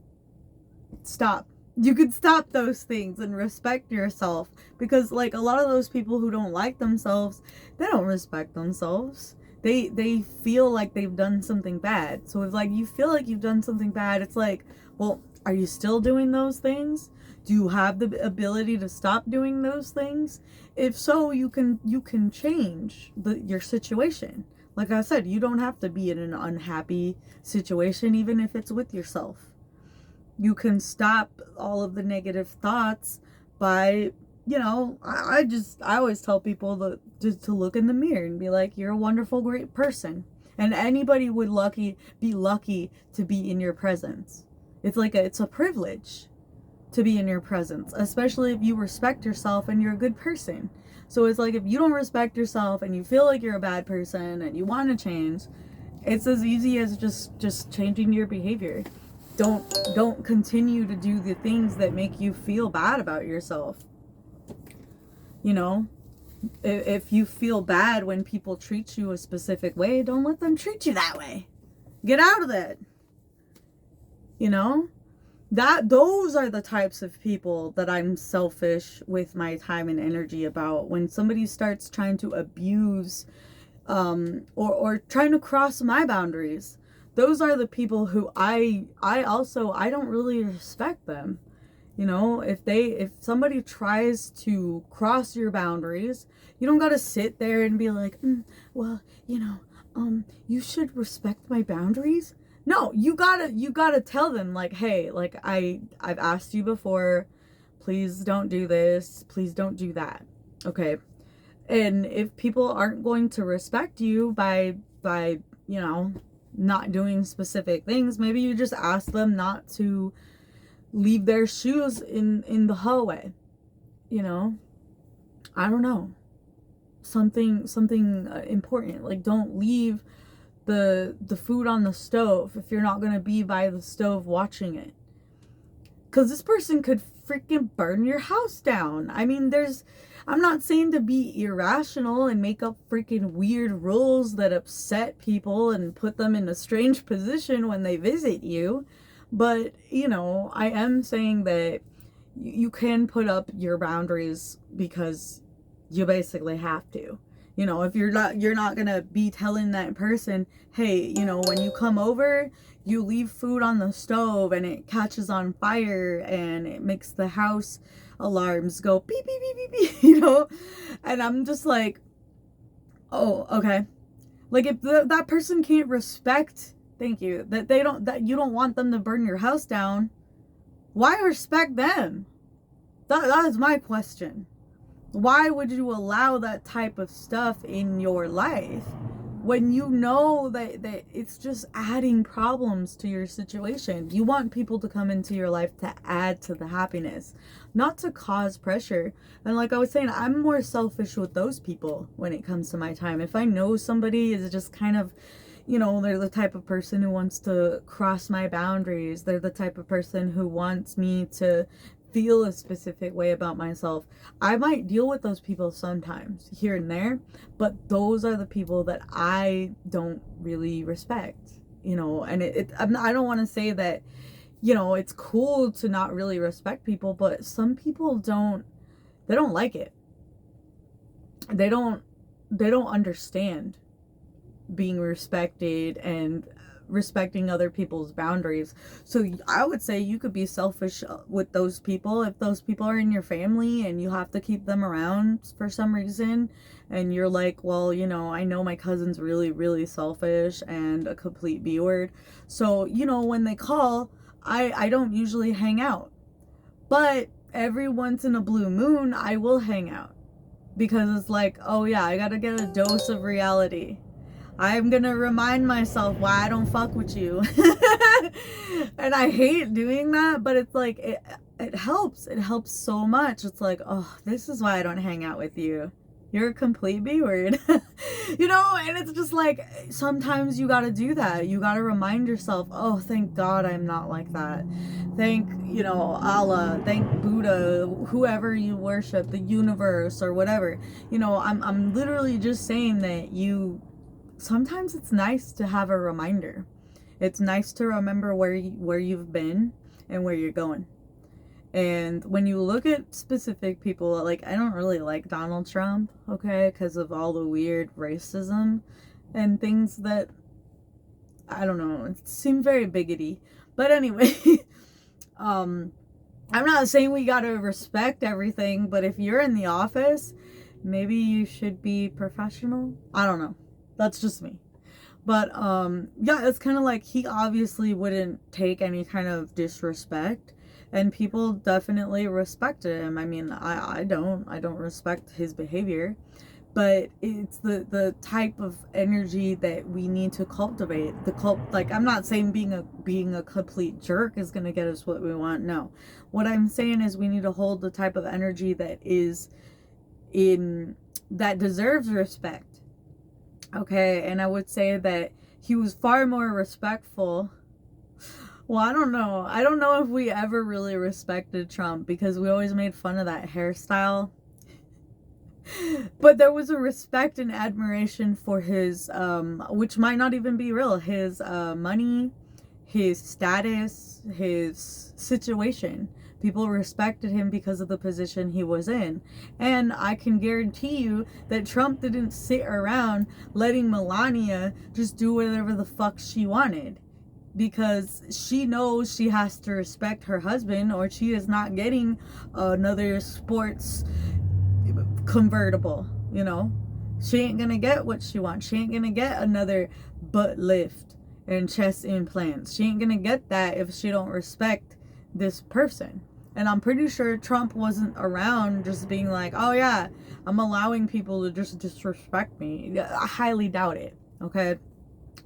stop. You could stop those things and respect yourself, because like a lot of those people who don't like themselves, they don't respect themselves. They feel like they've done something bad. So if like you feel like you've done something bad, it's like, well, are you still doing those things? Do you have the ability to stop doing those things? If so, you can change your situation. Like I said, you don't have to be in an unhappy situation, even if it's with yourself. You can stop all of the negative thoughts by, you know, I always tell people to look in the mirror and be like, you're a wonderful, great person. And anybody would be lucky to be in your presence. It's a privilege to be in your presence, especially if you respect yourself and you're a good person. So it's like, if you don't respect yourself and you feel like you're a bad person and you want to change, it's as easy as just changing your behavior. Don't continue to do the things that make you feel bad about yourself. You know, if you feel bad when people treat you a specific way, don't let them treat you that way. Get out of it. You know, those are the types of people that I'm selfish with my time and energy about. When somebody starts trying to abuse or trying to cross my boundaries, those are the people who I don't really respect them. You know, if somebody tries to cross your boundaries, you don't gotta sit there and be like, well, you know, you should respect my boundaries. No, you gotta tell them, like, hey, like I've asked you before, please don't do this, please don't do that. Okay. And if people aren't going to respect you by you know, not doing specific things, maybe you just ask them not to leave their shoes in the hallway. You know, I don't know, something important, like don't leave the food on the stove if you're not going to be by the stove watching it, because this person could freaking burn your house down. I mean, I'm not saying to be irrational and make up freaking weird rules that upset people and put them in a strange position when they visit you. But, you know, I am saying that you can put up your boundaries because you basically have to. You know, if you're not going to be telling that person, hey, you know, when you come over, you leave food on the stove and it catches on fire and it makes the house alarms go beep, beep, beep, beep, beep, you know? And I'm just like, oh, okay. Like, if that person can't respect, thank you, that you don't want them to burn your house down, why respect them? That is my question. Why would you allow that type of stuff in your life when you know that it's just adding problems to your situation? You want people to come into your life to add to the happiness, not to cause pressure. And like I was saying, I'm more selfish with those people when it comes to my time. If I know somebody is just kind of, you know, they're the type of person who wants to cross my boundaries, they're the type of person who wants me to feel a specific way about myself, I might deal with those people sometimes here and there, but those are the people that I don't really respect, you know. And I don't want to say that, you know, it's cool to not really respect people, but some people don't like it. They don't understand being respected and respecting other people's boundaries. So I would say you could be selfish with those people. If those people are in your family and you have to keep them around for some reason, and you're like, well, you know, I know my cousin's really, really selfish and a complete B-word. So, you know, when they call, I don't usually hang out. But every once in a blue moon, I will hang out. Because it's like, oh yeah, I gotta get a dose of reality. I'm gonna remind myself why I don't fuck with you. And I hate doing that, but it's like, it helps. It helps so much. It's like, oh, this is why I don't hang out with you. You're a complete B-word. You know, and it's just like, sometimes you gotta do that. You gotta remind yourself, oh, thank God I'm not like that. Thank, you know, Allah, thank Buddha, whoever you worship, the universe or whatever. You know, I'm literally just saying that sometimes it's nice to have a reminder. It's nice to remember where you've been and where you're going. And when you look at specific people, like, I don't really like Donald Trump, okay, because of all the weird racism and things that, I don't know, it seem very bigoty. But anyway, I'm not saying we gotta respect everything, but if you're in the office, maybe you should be professional. I don't know. That's just me. But yeah, it's kind of like he obviously wouldn't take any kind of disrespect, and people definitely respected him. I mean, I don't respect his behavior, but it's the type of energy that we need to cultivate. Like, I'm not saying being a complete jerk is going to get us what we want. No. What I'm saying is we need to hold the type of energy that deserves respect. Okay, and I would say that he was far more respectful. Well, I don't know. I don't know if we ever really respected Trump because we always made fun of that hairstyle. But there was a respect and admiration for his, which might not even be real, his money, his status, his situation. People respected him because of the position he was in. And I can guarantee you that Trump didn't sit around letting Melania just do whatever the fuck she wanted. Because she knows she has to respect her husband, or she is not getting another sports convertible, you know? She ain't gonna get what she wants. She ain't gonna get another butt lift and chest implants. She ain't gonna get that if she don't respect this person. And I'm pretty sure Trump wasn't around just being like, oh yeah, I'm allowing people to just disrespect me. I highly doubt it, okay?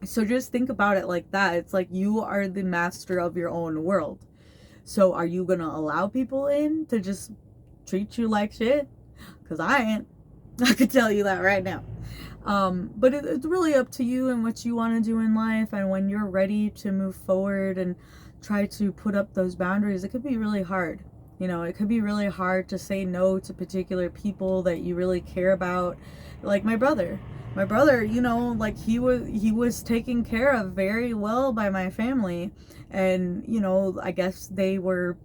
So just think about it like that. It's like you are the master of your own world. So are you gonna allow people in to just treat you like shit? Because I ain't. I could tell you that right now. But it's really up to you and what you want to do in life. And when you're ready to move forward and try to put up those boundaries, it could be really hard. You know, it could be really hard to say no to particular people that you really care about. Like my brother, you know, like he was taken care of very well by my family. And, you know, I guess they were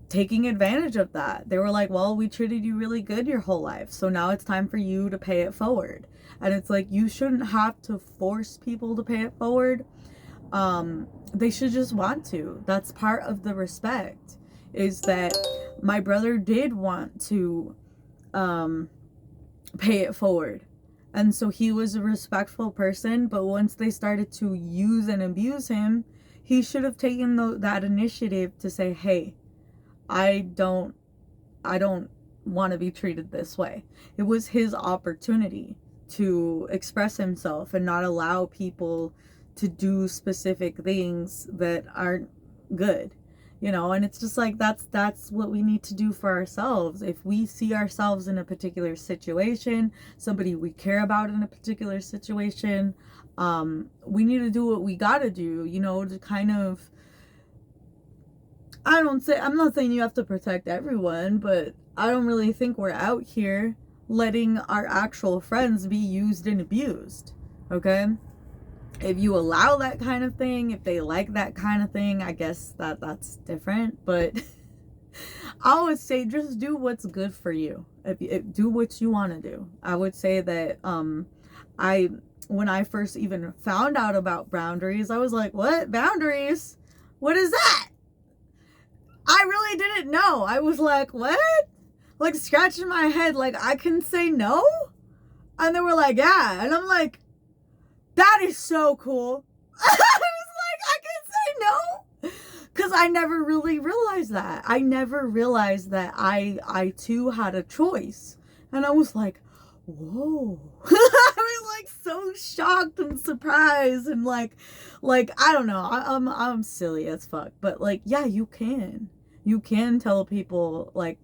taking advantage of that. They were like, well, we treated you really good your whole life, so now it's time for you to pay it forward. And it's like, you shouldn't have to force people to pay it forward. They should just want to. That's part of the respect, is that my brother did want to pay it forward. And so he was a respectful person, but once they started to use and abuse him, he should have taken that initiative to say, hey, I don't want to be treated this way. It was his opportunity to express himself and not allow people to do specific things that aren't good, you know. And it's just like, that's what we need to do for ourselves. If we see ourselves in a particular situation, somebody we care about in a particular situation, we need to do what we gotta do, you know, to kind of, I'm not saying you have to protect everyone, but I don't really think we're out here letting our actual friends be used and abused, okay? If you allow that kind of thing, if they like that kind of thing, I guess that's different, but I would say just do what's good for you. If do what you want to do. I would say that when I first even found out about boundaries, I was like, what? Boundaries? What is that? I really didn't know. I was like, what? Like, scratching my head, like, I can say no? And they were like, yeah. And I'm like, that is so cool. I was like, I can say no? Because I never really realized that. I never realized that I too had a choice. And I was like, whoa. I was like so shocked and surprised and like I don't know. I'm silly as fuck. But like, yeah, you can. You can tell people like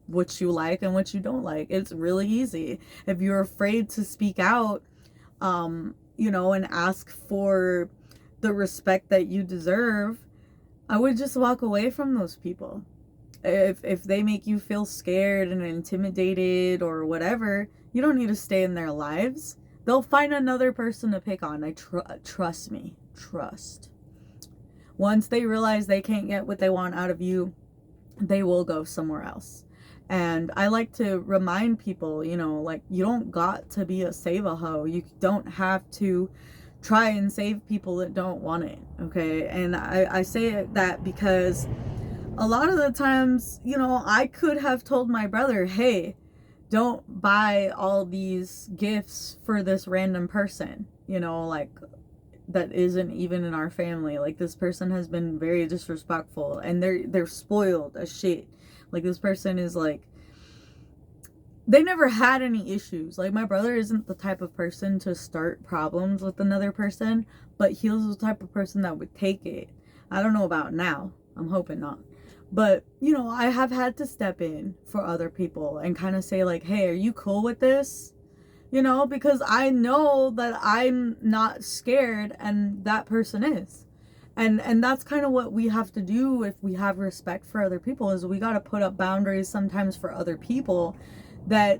what you like and what you don't like. It's really easy. If you're afraid to speak out, you know, and ask for the respect that you deserve, I would just walk away from those people. If they make you feel scared and intimidated or whatever, you don't need to stay in their lives. They'll find another person to pick on. Trust me. trust. Once they realize they can't get what they want out of you, they will go somewhere else. And I like to remind people, you know, like, you don't got to be a save-a-hoe. You don't have to try and save people that don't want it, okay? And I say that because a lot of the times, you know, I could have told my brother, hey, don't buy all these gifts for this random person, you know, like, that isn't even in our family. Like, this person has been very disrespectful, and they're spoiled as shit. Like, this person is like, they never had any issues. Like, my brother isn't the type of person to start problems with another person, but he was the type of person that would take it. I don't know about now. I'm hoping not. But, you know, I have had to step in for other people and kind of say, like, hey, are you cool with this? You know, because I know that I'm not scared and that person is. And that's kind of what we have to do if we have respect for other people, is we got to put up boundaries sometimes for other people that,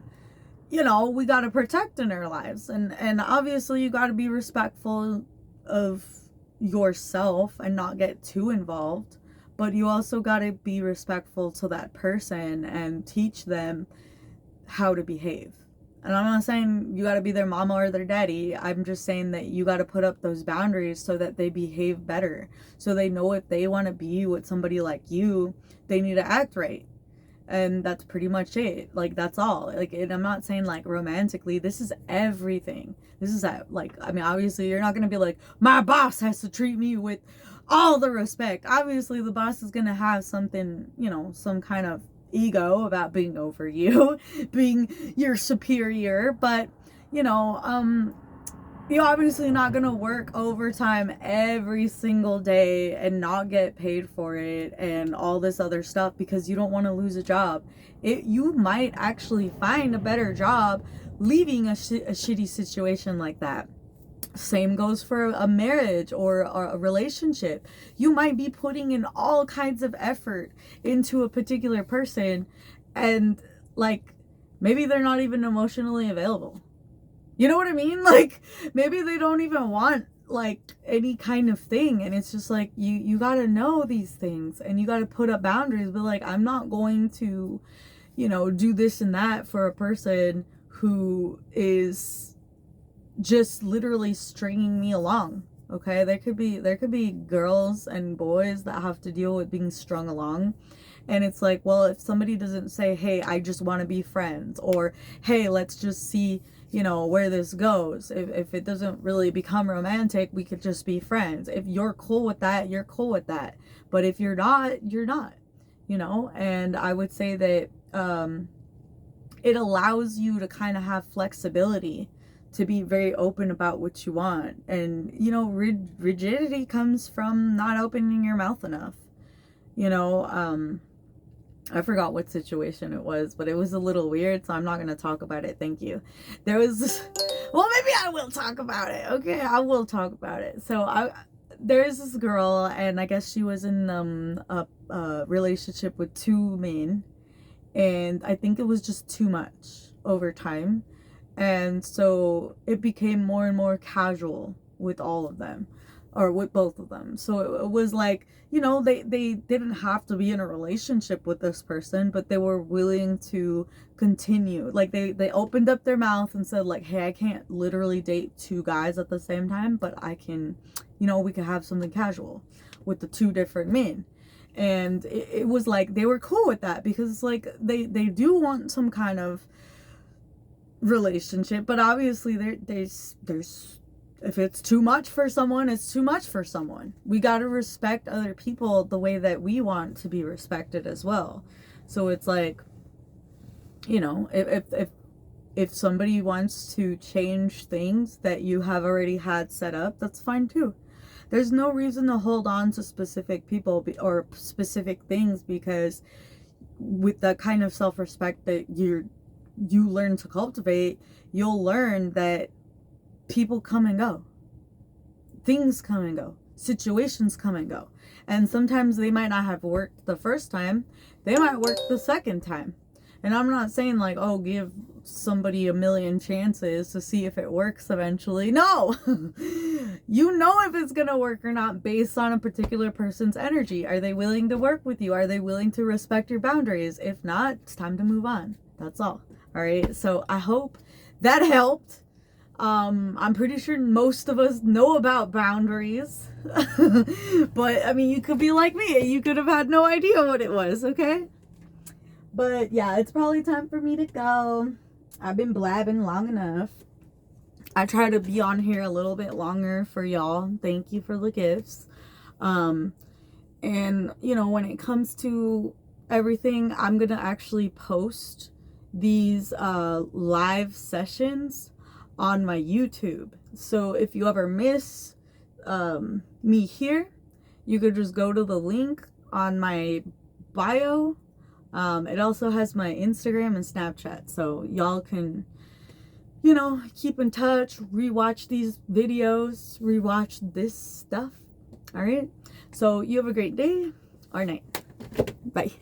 you know, we got to protect in our lives. And obviously you got to be respectful of yourself and not get too involved, but you also got to be respectful to that person and teach them how to behave. And I'm not saying you got to be their mama or their daddy. I'm just saying that you got to put up those boundaries so that they behave better. So they know if they want to be with somebody like you, they need to act right. And that's pretty much it. Like, that's all. Like, and I'm not saying, like, romantically. This is everything. This is that, like, I mean, obviously you're not going to be like, my boss has to treat me with all the respect. Obviously the boss is going to have something, you know, some kind of ego about being over you, being your superior, but, you know, you're obviously not gonna work overtime every single day and not get paid for it and all this other stuff because you don't want to lose a job. You might actually find a better job leaving a shitty situation like that. Same goes for a marriage or a relationship. You might be putting in all kinds of effort into a particular person, and, like, maybe they're not even emotionally available. You know what I mean? Like, maybe they don't even want, like, any kind of thing, and it's just like, you gotta know these things, and you gotta put up boundaries. But, like, I'm not going to, you know, do this and that for a person who is just literally stringing me along. Okay, there could be girls and boys that have to deal with being strung along, and it's like, well, if somebody doesn't say, hey, I just want to be friends, or hey, let's just see, you know, where this goes. If it doesn't really become romantic, we could just be friends. If you're cool with that, you're cool with that. But if you're not, you're not, you know. And I would say that it allows you to kind of have flexibility, to be very open about what you want. And, you know, rigidity comes from not opening your mouth enough. You know, I forgot what situation it was, but it was a little weird, so I'm not going to talk about it. Thank you. There was this, well, maybe I will talk about it. Okay, I will talk about it. So there's this girl, and I guess she was in a relationship with two men, and I think it was just too much over time. And so it became more and more casual with all of them, or with both of them. So it was like, you know, they didn't have to be in a relationship with this person, but they were willing to continue. Like, they opened up their mouth and said, like, hey, I can't literally date two guys at the same time, but I can, you know, we could have something casual with the two different men. And it was like, they were cool with that, because it's like, they do want some kind of relationship, but obviously there's if it's too much for someone, it's too much for someone. We got to respect other people the way that we want to be respected as well. So it's like, you know, if somebody wants to change things that you have already had set up, that's fine too. There's no reason to hold on to specific people or specific things, because with that kind of self-respect that you learn to cultivate, you'll learn that people come and go. Things come and go. Situations come and go. And sometimes they might not have worked the first time. They might work the second time. And I'm not saying, like, oh, give somebody a million chances to see if it works eventually. No! You know if it's gonna work or not based on a particular person's energy. Are they willing to work with you? Are they willing to respect your boundaries? If not, it's time to move on. That's all. All right. So I hope that helped. I'm pretty sure most of us know about boundaries. But I mean, you could be like me. You could have had no idea what it was, okay? But yeah, it's probably time for me to go. I've been blabbing long enough. I try to be on here a little bit longer for y'all. Thank you for the gifts. And you know, when it comes to everything, I'm gonna actually post these live sessions on my YouTube. So if you ever miss me here, you could just go to the link on my bio. It also has my Instagram and Snapchat, so y'all can, you know, keep in touch, rewatch these videos, rewatch this stuff. All right. So you have a great day or night. Bye.